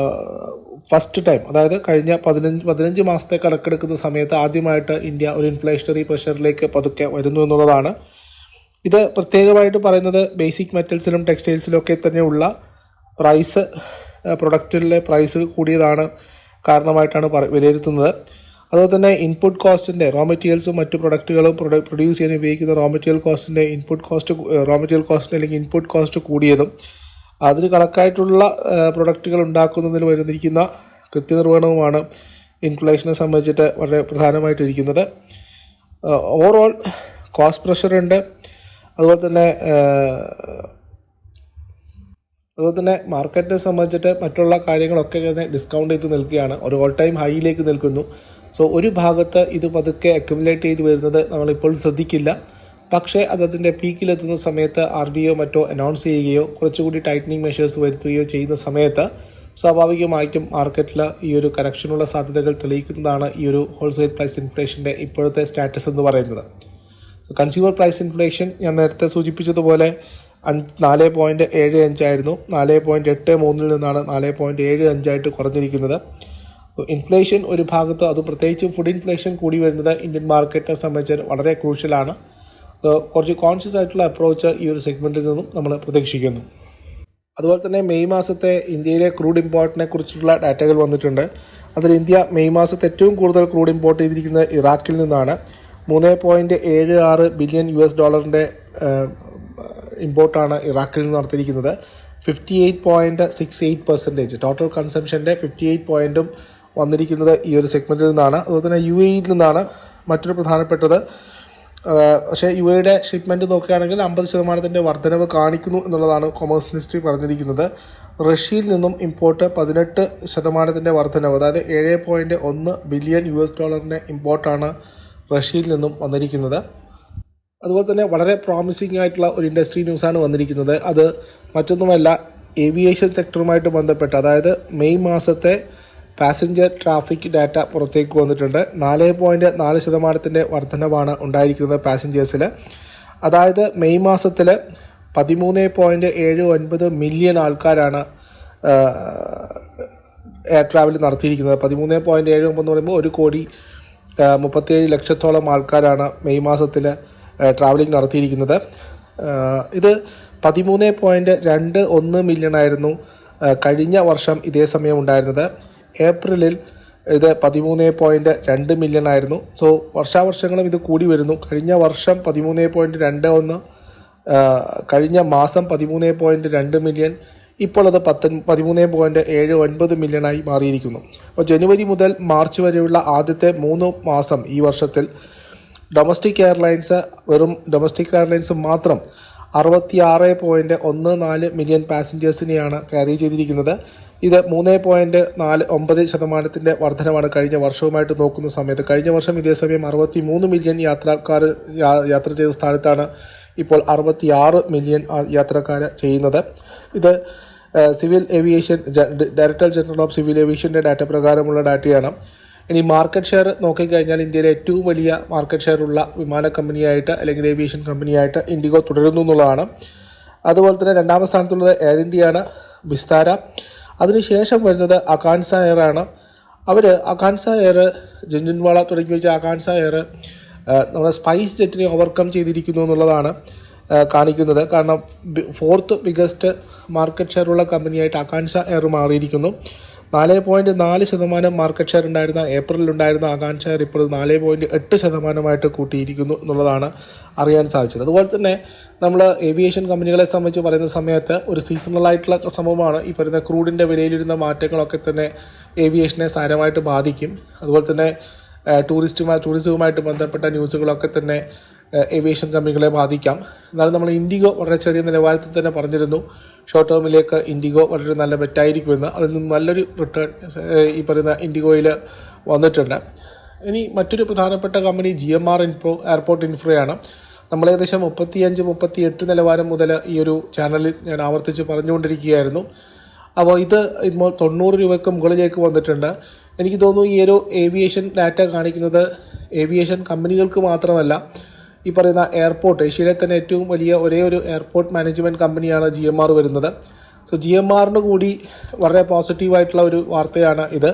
ഫസ്റ്റ് ടൈം, അതായത് കഴിഞ്ഞ 15 മാസത്തെ കണക്കെടുക്കുന്ന സമയത്ത് ആദ്യമായിട്ട് ഇന്ത്യ ഒരു ഇൻഫ്ലേഷണറി പ്രഷറിലേക്ക് പതുക്കെ വരുന്നു എന്നുള്ളതാണ്. ഇത് പ്രത്യേകമായിട്ട് പറയുന്നത് ബേസിക് മെറ്റൽസിലും ടെക്സ്റ്റൈൽസിലും ഒക്കെ തന്നെയുള്ള പ്രൈസ്, പ്രൊഡക്റ്റിലെ പ്രൈസ് കൂടിയതാണ് കാരണമായിട്ടാണ് വിലയിരുത്തുന്നത്. അതുപോലെ തന്നെ ഇൻപുട്ട് കോസ്റ്റിൻ്റെ, റോ മെറ്റീരിയൽസും മറ്റു പ്രൊഡക്റ്റുകളും പ്രൊഡ്യൂസ് ചെയ്യാൻ ഉപയോഗിക്കുന്ന റോ മെറ്റീരിയൽ കോസ്റ്റിൻ്റെ അല്ലെങ്കിൽ ഇൻപുട്ട് കോസ്റ്റ് കൂടിയതും അതിന് കണക്കായിട്ടുള്ള പ്രൊഡക്റ്റുകൾ ഉണ്ടാക്കുന്നതിൽ വരുന്നിരിക്കുന്ന കൃത്യനിർവഹണവുമാണ് ഇൻഫ്ലേഷനെ സംബന്ധിച്ചിട്ട് വളരെ പ്രധാനമായിട്ടിരിക്കുന്നത്. Overall cost പ്രഷറുണ്ട്. അതുപോലെ തന്നെ മാർക്കറ്റിനെ സംബന്ധിച്ചിട്ട് മറ്റുള്ള കാര്യങ്ങളൊക്കെ തന്നെ ഡിസ്കൗണ്ട് ചെയ്ത് നിൽക്കുകയാണ്, ഒരു ഓൾ ടൈം ഹൈയിലേക്ക് നിൽക്കുന്നു. സോ ഒരു ഭാഗത്ത് ഇത് പതുക്കെ അക്യുമുലേറ്റ് ചെയ്ത് വരുന്നത് നമ്മളിപ്പോൾ ശ്രദ്ധിക്കില്ല. പക്ഷേ അതിൻ്റെ പീക്കിലെത്തുന്ന സമയത്ത് RBIയോ മറ്റോ അനൗൺസ് ചെയ്യുകയോ കുറച്ചുകൂടി ടൈറ്റനിങ് മെഷേഴ്സ് വരുത്തുകയോ ചെയ്യുന്ന സമയത്ത് സ്വാഭാവികമായിട്ടും മാർക്കറ്റിൽ ഈ ഒരു കറക്ഷനുള്ള സാധ്യതകൾ തെളിയിക്കുന്നതാണ് ഈ ഒരു ഹോൾസെയിൽ പ്രൈസ് ഇൻഫ്ലേഷൻ്റെ ഇപ്പോഴത്തെ സ്റ്റാറ്റസ് എന്ന് പറയുന്നത്. കൺസ്യൂമർ പ്രൈസ് ഇൻഫ്ലേഷൻ ഞാൻ നേരത്തെ സൂചിപ്പിച്ചതുപോലെ 4.75 ആയിരുന്നു. 4.83 നിന്നാണ് 4.75 കുറഞ്ഞിരിക്കുന്നത്. ഇൻഫ്ലേഷൻ ഒരു ഭാഗത്ത്, അത് പ്രത്യേകിച്ചും ഫുഡ് ഇൻഫ്ലേഷൻ കൂടി വരുന്നത് ഇന്ത്യൻ മാർക്കറ്റിനെ സംബന്ധിച്ച് വളരെ ക്രൂഷ്യലാണ്. കുറച്ച് കോൺഷ്യസ് ആയിട്ടുള്ള അപ്രോച്ച് ഈ ഒരു സെഗ്മെൻറ്റിൽ നിന്നും നമ്മൾ പ്രതീക്ഷിക്കുന്നു. അതുപോലെ തന്നെ മെയ് മാസത്തെ ഇന്ത്യയിലെ ക്രൂഡ് ഇമ്പോർട്ടിനെ കുറിച്ചുള്ള ഡാറ്റകൾ വന്നിട്ടുണ്ട്. അതിൽ ഇന്ത്യ മെയ് മാസത്തെ ഏറ്റവും കൂടുതൽ ക്രൂഡ് ഇമ്പോർട്ട് ചെയ്തിരിക്കുന്നത് ഇറാഖിൽ നിന്നാണ്. $3.76 ബില്യൺ ഇമ്പോർട്ടാണ് ഇറാഖിൽ നിന്ന് നടത്തിയിരിക്കുന്നത്. 58.68% ടോട്ടൽ കൺസംഷൻ്റെ 58% വന്നിരിക്കുന്നത് ഈ ഒരു സെഗ്മെൻറ്റിൽ നിന്നാണ്. അതുപോലെ തന്നെ UAE നിന്നാണ് മറ്റൊരു പ്രധാനപ്പെട്ടത്. പക്ഷേ UAEയുടെ ഷിപ്മെൻറ്റ് നോക്കുകയാണെങ്കിൽ 50% വർധനവ് കാണിക്കുന്നു എന്നുള്ളതാണ് കൊമേഴ്സ് മിനിസ്ട്രി പറഞ്ഞിരിക്കുന്നത്. റഷ്യയിൽ നിന്നും ഇമ്പോർട്ട് 18% വർധനവ്, അതായത് $7.1 ബില്യൺ ഇമ്പോർട്ടാണ് റഷ്യയിൽ നിന്നും വന്നിരിക്കുന്നത്. അതുപോലെ തന്നെ വളരെ പ്രോമിസിംഗ് ആയിട്ടുള്ള ഒരു ഇൻഡസ്ട്രി ന്യൂസാണ് വന്നിരിക്കുന്നത്. അത് മറ്റൊന്നുമല്ല, ഏവിയേഷൻ സെക്ടറുമായിട്ട് ബന്ധപ്പെട്ട്, അതായത് മെയ് മാസത്തെ പാസഞ്ചർ ട്രാഫിക് ഡാറ്റ പുറത്തേക്ക് വന്നിട്ടുണ്ട്. 4.4% വർധനവാണ് ഉണ്ടായിരിക്കുന്നത് പാസഞ്ചേഴ്സിൽ. അതായത് മെയ് മാസത്തിൽ 13.79 മില്യൺ ആൾക്കാരാണ് എയർ ട്രാവൽ നടത്തിയിരിക്കുന്നത്. 13.79 എന്ന് പറയുമ്പോൾ 1,37,00,000 ആൾക്കാരാണ് മെയ് മാസത്തിൽ ട്രാവലിംഗ് നടത്തിയിരിക്കുന്നത്. ഇത് 13.21 മില്യൺ ആയിരുന്നു കഴിഞ്ഞ വർഷം ഇതേ സമയം ഉണ്ടായിരുന്നത്. ഏപ്രിലിൽ ഇത് 13.2 മില്യൺ ആയിരുന്നു. സോ വർഷാവർഷങ്ങളും ഇത് കൂടി വരുന്നു. കഴിഞ്ഞ വർഷം 13.21, കഴിഞ്ഞ മാസം 13.2 മില്യൺ, ഇപ്പോൾ അത് 13.79 മില്യണായി മാറിയിരിക്കുന്നു. അപ്പോൾ ജനുവരി മുതൽ മാർച്ച് വരെയുള്ള ആദ്യത്തെ 3 മാസം ഈ വർഷത്തിൽ ഡൊമസ്റ്റിക് എയർലൈൻസ് മാത്രം 66.14 മില്യൺ പാസഞ്ചേഴ്സിനെയാണ് ക്യാരി ചെയ്തിരിക്കുന്നത്. ഇത് 3.49% വർധനമാണ് കഴിഞ്ഞ വർഷവുമായിട്ട് നോക്കുന്ന സമയത്ത്. കഴിഞ്ഞ വർഷം ഇതേ സമയം 63 മില്യൺ യാത്രക്കാർ യാത്ര ചെയ്ത സ്ഥാനത്താണ് ഇപ്പോൾ 66 മില്യൺ യാത്രക്കാർ ചെയ്യുന്നത്. ഇത് civil aviation director general of civil ഏവിയേഷൻ്റെ ഡാറ്റ പ്രകാരമുള്ള ഡാറ്റയാണ്. ഇനി മാർക്കറ്റ് ഷെയർ നോക്കിക്കഴിഞ്ഞാൽ ഇന്ത്യയിലെ ഏറ്റവും വലിയ മാർക്കറ്റ് ഷെയർ ഉള്ള വിമാന കമ്പനിയായിട്ട് അല്ലെങ്കിൽ ഏവിയേഷൻ കമ്പനിയായിട്ട് ഇൻഡിഗോ തുടരുന്നു എന്നുള്ളതാണ്. അതുപോലെ തന്നെ രണ്ടാമത്തെ സ്ഥാനത്തുള്ളത് എയർ ഇന്ത്യയാണ്, വിസ്താര. അതിനുശേഷം വരുന്നത് അകാൻസ എയർ ആണ്. അകാൻസ എയർ, ജുൻജുൻവാള തുടങ്ങി വെച്ച അകാൻസ എയർ നമ്മുടെ സ്പൈസ് ജെറ്റിനെ ഓവർകം ചെയ്തിരിക്കുന്നു എന്നുള്ളതാണ് കാണിക്കുന്നത്. കാരണം 4th ബിഗസ്റ്റ് മാർക്കറ്റ് ഷെയർ ഉള്ള കമ്പനിയായിട്ട് അകാൻസ എയർ മാറിയിരിക്കുന്നു. 4.4% മാർക്കറ്റ് ഷെയർ ഉണ്ടായിരുന്ന ഏപ്രിലുണ്ടായിരുന്ന അകാൻസ എയർ ഇപ്പോൾ 4.8% കൂട്ടിയിരിക്കുന്നു എന്നുള്ളതാണ് അറിയാൻ സാധിച്ചത്. അതുപോലെ തന്നെ നമ്മൾ ഏവിയേഷൻ കമ്പനികളെ സംബന്ധിച്ച് പറയുന്ന സമയത്ത് ഒരു സീസണലായിട്ടുള്ള സംഭവമാണ്. ഈ പറയുന്ന ക്രൂഡിൻ്റെ വിലയിലിരുന്ന മാറ്റങ്ങളൊക്കെ തന്നെ ഏവിയേഷനെ സാരമായിട്ട് ബാധിക്കും. അതുപോലെ തന്നെ ടൂറിസവുമായിട്ട് ബന്ധപ്പെട്ട ന്യൂസുകളൊക്കെ തന്നെ ഏവിയേഷൻ കമ്പനികളെ ബാധിക്കാം. എന്നാലും നമ്മൾ ഇൻഡിഗോ വളരെ ചെറിയ നിലവാരത്തിൽ തന്നെ പറഞ്ഞിരുന്നു ഷോർട്ട് ടേമിലേക്ക് ഇൻഡിഗോ വളരെ നല്ല ബെറ്റായിരിക്കുമെന്ന്. അതിൽ നിന്ന് നല്ലൊരു റിട്ടേൺ ഈ പറയുന്ന ഇൻഡിഗോയിൽ വന്നിട്ടുണ്ട്. ഇനി മറ്റൊരു പ്രധാനപ്പെട്ട കമ്പനി GMR എയർപോർട്ട് ഇൻഫ്രയാണ്. നമ്മൾ ഏകദേശം 35-38 നിലവാരം മുതൽ ഈ ഒരു ചാനലിൽ ഞാൻ ആവർത്തിച്ച് പറഞ്ഞുകൊണ്ടിരിക്കുകയായിരുന്നു. അപ്പോൾ ഇത് ഇപ്പോൾ 90 രൂപയ്ക്ക് മുകളിലേക്ക് വന്നിട്ടുണ്ട്. എനിക്ക് തോന്നുന്നു ഈ ഒരു ഏവിയേഷൻ ഡാറ്റ കാണിക്കുന്നത് ഏവിയേഷൻ കമ്പനികൾക്ക് മാത്രമല്ല, ഈ പറയുന്ന എയർപോർട്ട്, ഏഷ്യയിലെ തന്നെ ഏറ്റവും വലിയ ഒരേ ഒരു എയർപോർട്ട് മാനേജ്മെൻറ്റ് കമ്പനിയാണ് GMR വരുന്നത്. സോ GMRന് കൂടി വളരെ പോസിറ്റീവായിട്ടുള്ള ഒരു വാർത്തയാണ് ഇത്.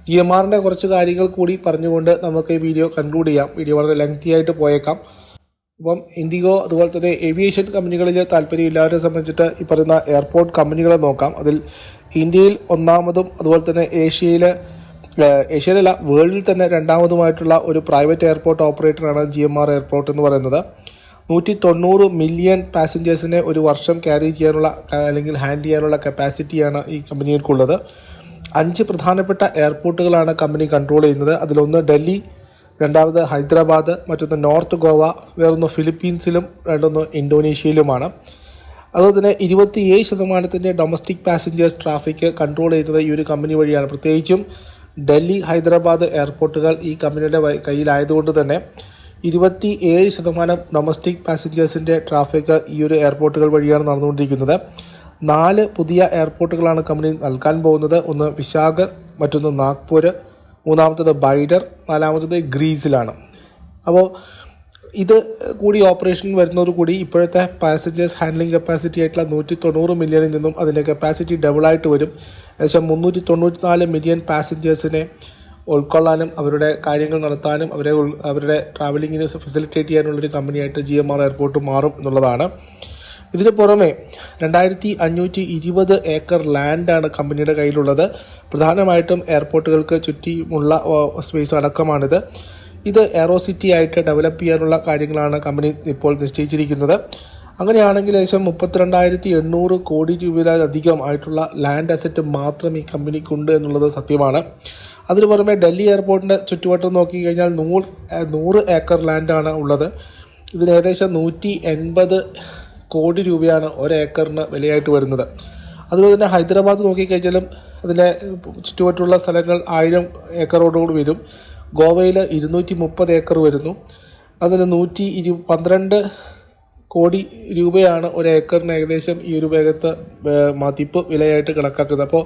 GMRൻ്റെ കുറച്ച് കാര്യങ്ങൾ കൂടി പറഞ്ഞുകൊണ്ട് നമുക്ക് ഈ വീഡിയോ കൺക്ലൂഡ് ചെയ്യാം. വീഡിയോ വളരെ ലെങ്തി ആയിട്ട് പോയേക്കാം. അപ്പം ഇൻഡിഗോ അതുപോലെ തന്നെ ഏവിയേഷൻ കമ്പനികളിൽ താല്പര്യമില്ലാവരെ സംബന്ധിച്ചിട്ട് ഈ പറയുന്ന എയർപോർട്ട് കമ്പനികളെ നോക്കാം. അതിൽ ഇന്ത്യയിൽ ഒന്നാമതും അതുപോലെ തന്നെ ഏഷ്യയിലല്ല വേൾഡിൽ തന്നെ രണ്ടാമതുമായിട്ടുള്ള ഒരു പ്രൈവറ്റ് എയർപോർട്ട് ഓപ്പറേറ്ററാണ് GMR എയർപോർട്ട് എന്ന് പറയുന്നത്. 190 മില്യൺ പാസഞ്ചേഴ്സിനെ ഒരു വർഷം ക്യാരി ചെയ്യാനുള്ള അല്ലെങ്കിൽ ഹാൻഡിൽ ചെയ്യാനുള്ള കപ്പാസിറ്റിയാണ് ഈ കമ്പനികൾക്കുള്ളത്. 5 പ്രധാനപ്പെട്ട എയർപോർട്ടുകളാണ് കമ്പനി കൺട്രോൾ ചെയ്യുന്നത്. അതിലൊന്ന് ഡൽഹി, രണ്ടാമത് ഹൈദരാബാദ്, മറ്റൊന്ന് നോർത്ത് ഗോവ, വേറൊന്ന് ഫിലിപ്പീൻസിലും, രണ്ടൊന്ന് ഇന്തോനേഷ്യയിലുമാണ്. അതുപോലെ തന്നെ 27% ഡൊമസ്റ്റിക് പാസഞ്ചേഴ്സ് ട്രാഫിക് കൺട്രോൾ ചെയ്യുന്നത് ഈ ഒരു കമ്പനി വഴിയാണ്. പ്രത്യേകിച്ചും ഡൽഹി, ഹൈദരാബാദ് എയർപോർട്ടുകൾ ഈ കമ്പനിയുടെ കയ്യിലായതുകൊണ്ട് തന്നെ 27% ഡൊമസ്റ്റിക് പാസഞ്ചേഴ്സിൻ്റെ ട്രാഫിക് ഈ ഒരു എയർപോർട്ടുകൾ വഴിയാണ് നടന്നുകൊണ്ടിരിക്കുന്നത്. 4 പുതിയ എയർപോർട്ടുകളാണ് കമ്പനി നൽകാൻ പോകുന്നത്. ഒന്ന് വിശാഖ, മറ്റൊന്ന് നാഗ്പൂർ, മൂന്നാമത്തത് ബൈഡർ, നാലാമത്തത് ഗ്രീസിലാണ്. അപ്പോൾ ഇത് കൂടി ഓപ്പറേഷൻ വരുന്നതോടുകൂടി ഇപ്പോഴത്തെ പാസഞ്ചേഴ്സ് ഹാൻഡ്ലിംഗ് കപ്പാസിറ്റി ആയിട്ടുള്ള 190 മില്യണിൽ നിന്നും അതിൻ്റെ കപ്പാസിറ്റി ഡബിളായിട്ട് വരും. ഏകദേശം 394 മില്യൺ പാസഞ്ചേഴ്സിനെ ഉൾക്കൊള്ളാനും അവരുടെ കാര്യങ്ങൾ നടത്താനും അവരുടെ ട്രാവലിങ്ങിന് ഫെസിലിറ്റേറ്റ് ചെയ്യാനുള്ളൊരു കമ്പനിയായിട്ട് GMR എയർപോർട്ട് മാറും എന്നുള്ളതാണ്. ഇതിന് പുറമെ 2520 ഏക്കർ ലാൻഡാണ് കമ്പനിയുടെ കയ്യിലുള്ളത്. പ്രധാനമായിട്ടും എയർപോർട്ടുകൾക്ക് ചുറ്റിമുള്ള സ്പേസ് അടക്കമാണിത്. ഇത് എയറോസിറ്റി ആയിട്ട് ഡെവലപ്പ് ചെയ്യാനുള്ള കാര്യങ്ങളാണ് കമ്പനി ഇപ്പോൾ നിശ്ചയിച്ചിരിക്കുന്നത്. അങ്ങനെയാണെങ്കിൽ ഏകദേശം 32,800 കോടി രൂപയിലധികം ആയിട്ടുള്ള ലാൻഡ് അസറ്റ് മാത്രം ഈ കമ്പനിക്കുണ്ട് എന്നുള്ളത് സത്യമാണ്. അതിന് പുറമെ ഡൽഹി എയർപോർട്ടിൻ്റെ ചുറ്റുവട്ടം നോക്കിക്കഴിഞ്ഞാൽ 100 ഏക്കർ ലാൻഡാണ് ഉള്ളത്. ഇതിന് ഏകദേശം 180 കോടി രൂപയാണ് 1 ഏക്കറിന് വിലയായിട്ട് വരുന്നത്. അതുപോലെ തന്നെ ഹൈദരാബാദ് നോക്കിക്കഴിഞ്ഞാലും അതിൻ്റെ ചുറ്റുവട്ടുള്ള സ്ഥലങ്ങൾ 1000 ഏക്കറോടുകൂടി വരും. ഗോവയിൽ 230 ഏക്കർ വരുന്നു. അതിന് 112 കോടി രൂപയാണ് ഒരു ഏക്കറിന് ഏകദേശം ഈ ഒരു വേഗത്ത് മതിപ്പ് വിലയായിട്ട് കണക്കാക്കുന്നത്. അപ്പോൾ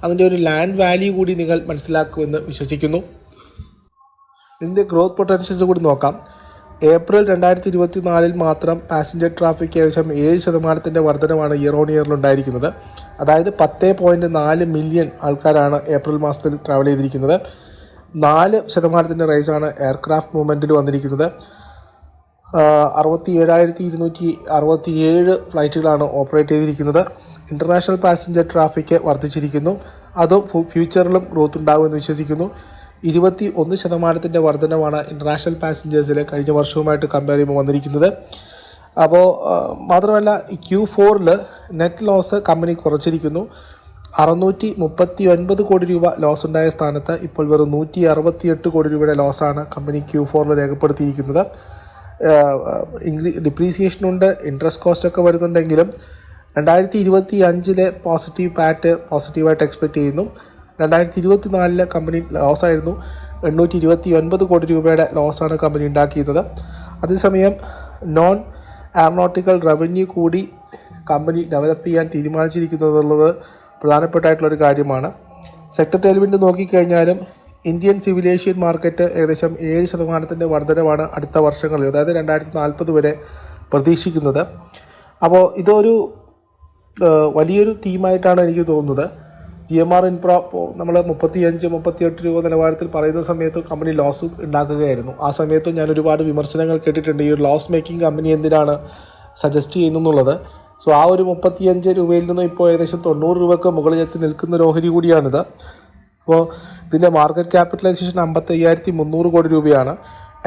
അതിൻ്റെ ഒരു ലാൻഡ് വാല്യൂ കൂടി നിങ്ങൾ മനസ്സിലാക്കുമെന്ന് വിശ്വസിക്കുന്നു. ഇതിൻ്റെ ഗ്രോത്ത് പൊട്ടൻഷ്യൽസ് കൂടി നോക്കാം. ഏപ്രിൽ 2024 മാത്രം പാസഞ്ചർ ട്രാഫിക് ഏകദേശം 7% വർധനമാണ് ഇയർ ഓൺ ഇയറിലുണ്ടായിരിക്കുന്നത്. അതായത് 10.4 മില്യൺ ആൾക്കാരാണ് ഏപ്രിൽ മാസത്തിൽ ട്രാവൽ ചെയ്തിരിക്കുന്നത്. 4% റൈസാണ് എയർക്രാഫ്റ്റ് മൂവ്മെൻറ്റിൽ വന്നിരിക്കുന്നത്. 67,267 ഫ്ലൈറ്റുകളാണ് ഓപ്പറേറ്റ് ചെയ്തിരിക്കുന്നത്. ഇൻ്റർനാഷണൽ പാസഞ്ചർ ട്രാഫിക് വർദ്ധിച്ചിരിക്കുന്നു. അതും ഫ്യൂച്ചറിലും ഗ്രോത്ത് ഉണ്ടാകുമെന്ന് വിശ്വസിക്കുന്നു. 21% വർധനമാണ് ഇൻ്റർനാഷണൽ പാസഞ്ചേഴ്സിൽ കഴിഞ്ഞ വർഷവുമായിട്ട് കമ്പയർ ചെയ്യുമ്പോൾ വന്നിരിക്കുന്നത്. അപ്പോൾ മാത്രമല്ല Q4 നെറ്റ് ലോസ് കമ്പനി കുറച്ചിരിക്കുന്നു. 639 കോടി രൂപ ലോസ് ഉണ്ടായ സ്ഥാനത്ത് ഇപ്പോൾ വെറും 168 കോടി രൂപയുടെ ലോസാണ് കമ്പനി Q4 രേഖപ്പെടുത്തിയിരിക്കുന്നത്. ഡിപ്രീസിയേഷനുണ്ട്, ഇൻട്രസ്റ്റ് കോസ്റ്റൊക്കെ വരുന്നുണ്ടെങ്കിലും 2025 പോസിറ്റീവ് പാറ്റ് പോസിറ്റീവായിട്ട് എക്സ്പെക്റ്റ് ചെയ്യുന്നു. 2024 കമ്പനി ലോസായിരുന്നു. 829 കോടി രൂപയുടെ ലോസാണ് കമ്പനി ഉണ്ടാക്കിയിരുന്നത്. അതേസമയം നോൺ എയറോനോട്ടിക്കൽ റവന്യൂ കൂടി കമ്പനി ഡെവലപ്പ് ചെയ്യാൻ തീരുമാനിച്ചിരിക്കുന്നതെന്നുള്ളത് പ്രധാനപ്പെട്ടായിട്ടുള്ളൊരു കാര്യമാണ്. സെക്ടർ ടെലിവിൻ്റെ നോക്കിക്കഴിഞ്ഞാലും ഇന്ത്യൻ സിവിലേഷ്യൻ മാർക്കറ്റ് ഏകദേശം 7% വർധനവാണ് അടുത്ത വർഷങ്ങളിൽ, അതായത് 2040 വരെ പ്രതീക്ഷിക്കുന്നത്. അപ്പോൾ ഇതൊരു വലിയൊരു തീമായിട്ടാണ് എനിക്ക് തോന്നുന്നത്. GMR ഇൻഫ്ര നമ്മൾ 35-38 രൂപ നിലവാരത്തിൽ പറയുന്ന സമയത്ത് കമ്പനി ലോസ് ഉണ്ടാക്കുകയായിരുന്നു. ആ സമയത്ത് ഞാൻ ഒരുപാട് വിമർശനങ്ങൾ കേട്ടിട്ടുണ്ട്, ഈ ഒരു ലോസ് മേക്കിംഗ് കമ്പനി എന്തിനാണ് സജസ്റ്റ് ചെയ്യുന്നുള്ളത്. സോ ആ ഒരു 35 രൂപയിൽ നിന്ന് ഇപ്പോൾ ഏകദേശം 90 രൂപയ്ക്ക് മുകളിലെത്തി നിൽക്കുന്ന ഒരു ഓഹരി കൂടിയാണിത്. അപ്പോൾ ഇതിൻ്റെ മാർക്കറ്റ് ക്യാപിറ്റലൈസേഷൻ 55,300 കോടി രൂപയാണ്.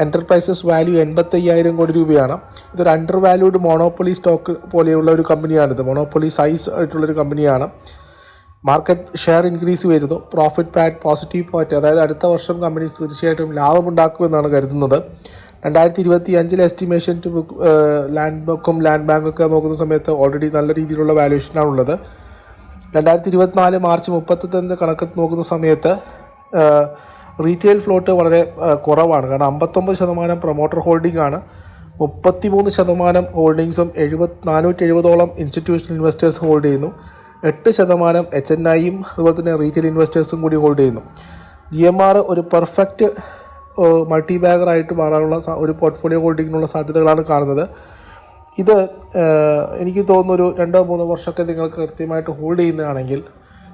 എൻ്റർപ്രൈസസ് വാല്യൂ 85,000 കോടി രൂപയാണ്. ഇതൊരു അണ്ടർ വാല്യൂഡ് മോണോപ്പൊളി സ്റ്റോക്ക് പോലെയുള്ള ഒരു കമ്പനിയാണിത്. മോണോപ്പൊളി സൈസ് ആയിട്ടുള്ളൊരു കമ്പനിയാണ്. മാർക്കറ്റ് ഷെയർ ഇൻക്രീസ് വരുന്നു. പ്രോഫിറ്റ് പാറ്റ് പോസിറ്റീവ് പാറ്റ്, അതായത് അടുത്ത വർഷം കമ്പനി തീർച്ചയായിട്ടും ലാഭമുണ്ടാക്കുമെന്നാണ് കരുതുന്നത്. 2025 എസ്റ്റിമേഷൻ ടു ബുക്ക് ലാൻഡ് ബാങ്കൊക്കെ നോക്കുന്ന സമയത്ത് ഓൾറെഡി നല്ല രീതിയിലുള്ള വാല്യൂഷനാണുള്ളത്. 2024 മാർച്ച് 31 കണക്ക് നോക്കുന്ന സമയത്ത് റീറ്റെയിൽ ഫ്ലോട്ട് വളരെ കുറവാണ്. കാരണം 59% പ്രൊമോട്ടർ ഹോൾഡിംഗ് ആണ്. 33% ഹോൾഡിങ്സും 470ഓളം ഇൻസ്റ്റിറ്റ്യൂഷണൽ ഇൻവെസ്റ്റേഴ്സ് ഹോൾഡ് ചെയ്യുന്നു. 8% HNIയും അതുപോലെ തന്നെ റീറ്റെയിൽ ഇൻവെസ്റ്റേഴ്സും കൂടി ഹോൾഡ് ചെയ്യുന്നു. GMR ഒരു പെർഫെക്റ്റ് മൾട്ടി ബാഗറായിട്ട് മാറാനുള്ള ഒരു പോർട്ട്ഫോളിയോ ഹോൾഡിങ്ങിനുള്ള സാധ്യതകളാണ് കാണുന്നത്. ഇത് എനിക്ക് തോന്നുന്നു ഒരു 2-3 വർഷമൊക്കെ നിങ്ങൾക്ക് കൃത്യമായിട്ട് ഹോൾഡ് ചെയ്യുന്നതാണെങ്കിൽ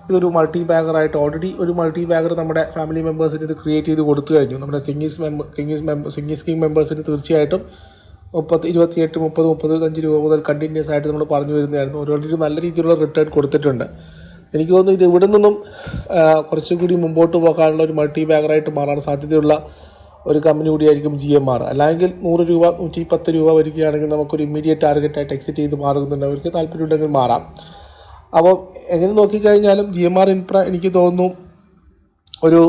ഇതൊരു മൾട്ടി ബാഗറായിട്ട് ഓൾറെഡി ഒരു മൾട്ടി ബാഗർ നമ്മുടെ ഫാമിലി മെമ്പേഴ്സിന് ഇത് ക്രിയേറ്റ് ചെയ്ത് കൊടുത്തു കഴിഞ്ഞു. നമ്മുടെ സിംഗി സ്കീം മെമ്പേഴ്സിന് തീർച്ചയായിട്ടും 28-30-35 രൂപ മുതൽ കണ്ടിന്യൂസ് ആയിട്ട് നമ്മൾ പറഞ്ഞു വരുന്നതായിരുന്നു. ഓൾറെഡി നല്ല രീതിയിലുള്ള റിട്ടേൺ കൊടുത്തിട്ടുണ്ട്. എനിക്ക് തോന്നുന്നു ഇത് ഇവിടെ നിന്നും കുറച്ചുകൂടി മുമ്പോട്ട് പോകാനുള്ള ഒരു മൾട്ടി ബാഗറായിട്ട് മാറാൻ സാധ്യതയുള്ള ഒരു കമ്പനി കൂടിയായിരിക്കും GMR. അല്ലെങ്കിൽ 100 രൂപ 110 രൂപ വരികയാണെങ്കിൽ നമുക്കൊരു ഇമ്മീഡിയറ്റ് ടാർഗറ്റായിട്ട് എക്സിറ്റ് ചെയ്ത് മാറുന്നുണ്ട്. അവർക്ക് താല്പര്യമുണ്ടെങ്കിൽ മാറാം. അപ്പോൾ എങ്ങനെ നോക്കിക്കഴിഞ്ഞാലും GMR ഇൻഫ്ര എനിക്ക് തോന്നുന്നു ഒരു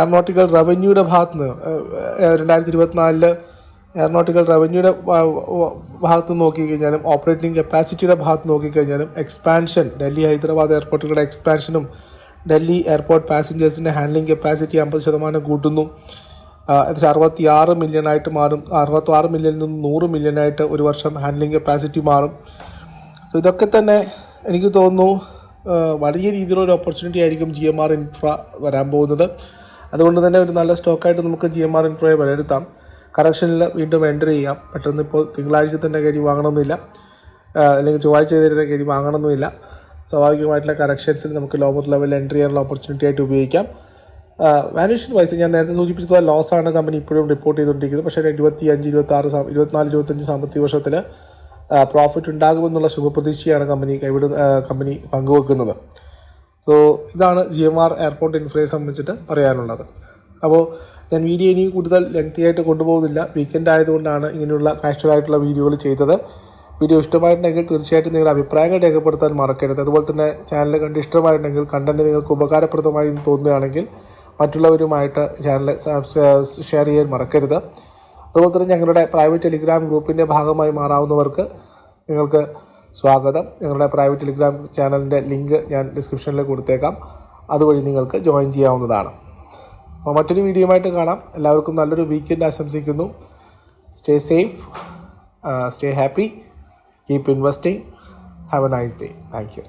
എയറോനോട്ടിക്കൽ റവന്യൂയുടെ ഭാഗത്ത് നിന്ന് 2024 എയറോനോട്ടിക്കൽ റവന്യൂയുടെ ഭാഗത്ത് നോക്കിക്കഴിഞ്ഞാലും ഓപ്പറേറ്റിംഗ് കപ്പാസിറ്റിയുടെ ഭാഗത്ത് നോക്കിക്കഴിഞ്ഞാലും എക്സ്പാൻഷൻ, ഡൽഹി ഹൈദരാബാദ് എയർപോർട്ടുകളുടെ എക്സ്പാൻഷനും ഡൽഹി എയർപോർട്ട് പാസഞ്ചേഴ്സിൻ്റെ ഹാൻഡ്ലിംഗ് കപ്പാസിറ്റി 50% കൂട്ടുന്നു. ഏകദേശം 66 മില്യണായിട്ട് മാറും. 66 മില്യണിൽ നിന്ന് 100 മില്യണായിട്ട് ഒരു വർഷം ഹാൻഡ്ലിംഗ് കപ്പാസിറ്റി മാറും. സോ ഇതൊക്കെ തന്നെ എനിക്ക് തോന്നുന്നു വലിയ രീതിയിലൊരു ഓപ്പർച്യൂണിറ്റി ആയിരിക്കും GMR ഇൻഫ്ര വരാൻ പോകുന്നത്. അതുകൊണ്ട് തന്നെ ഒരു നല്ല സ്റ്റോക്കായിട്ട് നമുക്ക് GMR ഇൻഫ്രയെ വിലയിരുത്താം. കറക്ഷനിൽ വീണ്ടും എൻ്റർ ചെയ്യാം. പെട്ടെന്ന് ഇപ്പോൾ തിങ്കളാഴ്ച തന്നെ കയറി വാങ്ങണമെന്നില്ല, അല്ലെങ്കിൽ ചൊവ്വാഴ്ച തന്നെ കയറി വാങ്ങണമെന്നില്ല. സ്വാഭാവികമായിട്ടുള്ള കറക്ഷൻസിൽ നമുക്ക് ലോവർ ലെവൽ എൻട്രി ചെയ്യാനുള്ള ഓപ്പർച്യൂണിറ്റി ആയിട്ട് ഉപയോഗിക്കാം. വാല്യൂഷൻ വൈസ് ഞാൻ നേരത്തെ സൂചിപ്പിച്ചത് ലോസാണ് കമ്പനി ഇപ്പോഴും റിപ്പോർട്ട് ചെയ്തുകൊണ്ടിരിക്കുന്നത്. പക്ഷേ 24-25 സാമ്പത്തിക വർഷത്തിൽ പ്രോഫിറ്റ് ഉണ്ടാകുമെന്നുള്ള ശുഭപ്രതീക്ഷയാണ് കമ്പനി പങ്കുവെക്കുന്നത്. സോ ഇതാണ് GMR എയർപോർട്ട് ഇൻഫ്രയെ സംബന്ധിച്ചിട്ട് പറയാനുള്ളത്. അപ്പോൾ ഞാൻ വീഡിയോ ഇനി കൂടുതൽ ലെങ്തി ആയിട്ട് കൊണ്ടുപോകുന്നില്ല. വീക്കെൻഡ് ആയതുകൊണ്ടാണ് ഇങ്ങനെയുള്ള കാഷ്വൽ ആയിട്ടുള്ള വീഡിയോകൾ ചെയ്തത്. വീഡിയോ ഇഷ്ടമായിട്ടുണ്ടെങ്കിൽ തീർച്ചയായിട്ടും നിങ്ങളുടെ അഭിപ്രായങ്ങൾ രേഖപ്പെടുത്താൻ മറക്കരുത്. അതുപോലെ തന്നെ ചാനൽ കണ്ട് ഇഷ്ടമായിട്ടുണ്ടെങ്കിൽ കണ്ടന്റ് നിങ്ങൾക്ക് ഉപകാരപ്രദമായി തോന്നുകയാണെങ്കിൽ മറ്റുള്ളവരുമായിട്ട് ചാനൽ ഷെയർ ചെയ്യാൻ മറക്കരുത്. അതുപോലെ തന്നെ ഞങ്ങളുടെ പ്രൈവറ്റ് ടെലിഗ്രാം ഗ്രൂപ്പിൻ്റെ ഭാഗമായി മാറാവുന്നവർക്ക് നിങ്ങൾക്ക് സ്വാഗതം. ഞങ്ങളുടെ പ്രൈവറ്റ് ടെലിഗ്രാം ചാനലിൻ്റെ ലിങ്ക് ഞാൻ ഡിസ്ക്രിപ്ഷനിൽ കൊടുത്തേക്കാം. അതുവഴി നിങ്ങൾക്ക് ജോയിൻ ചെയ്യാവുന്നതാണ്. അപ്പോൾ മറ്റൊരു വീഡിയോയുമായിട്ട് കാണാം. എല്ലാവർക്കും നല്ലൊരു വീക്കെൻഡ് ആശംസിക്കുന്നു. Stay safe, stay happy, keep investing. Have A nice day. Thank you.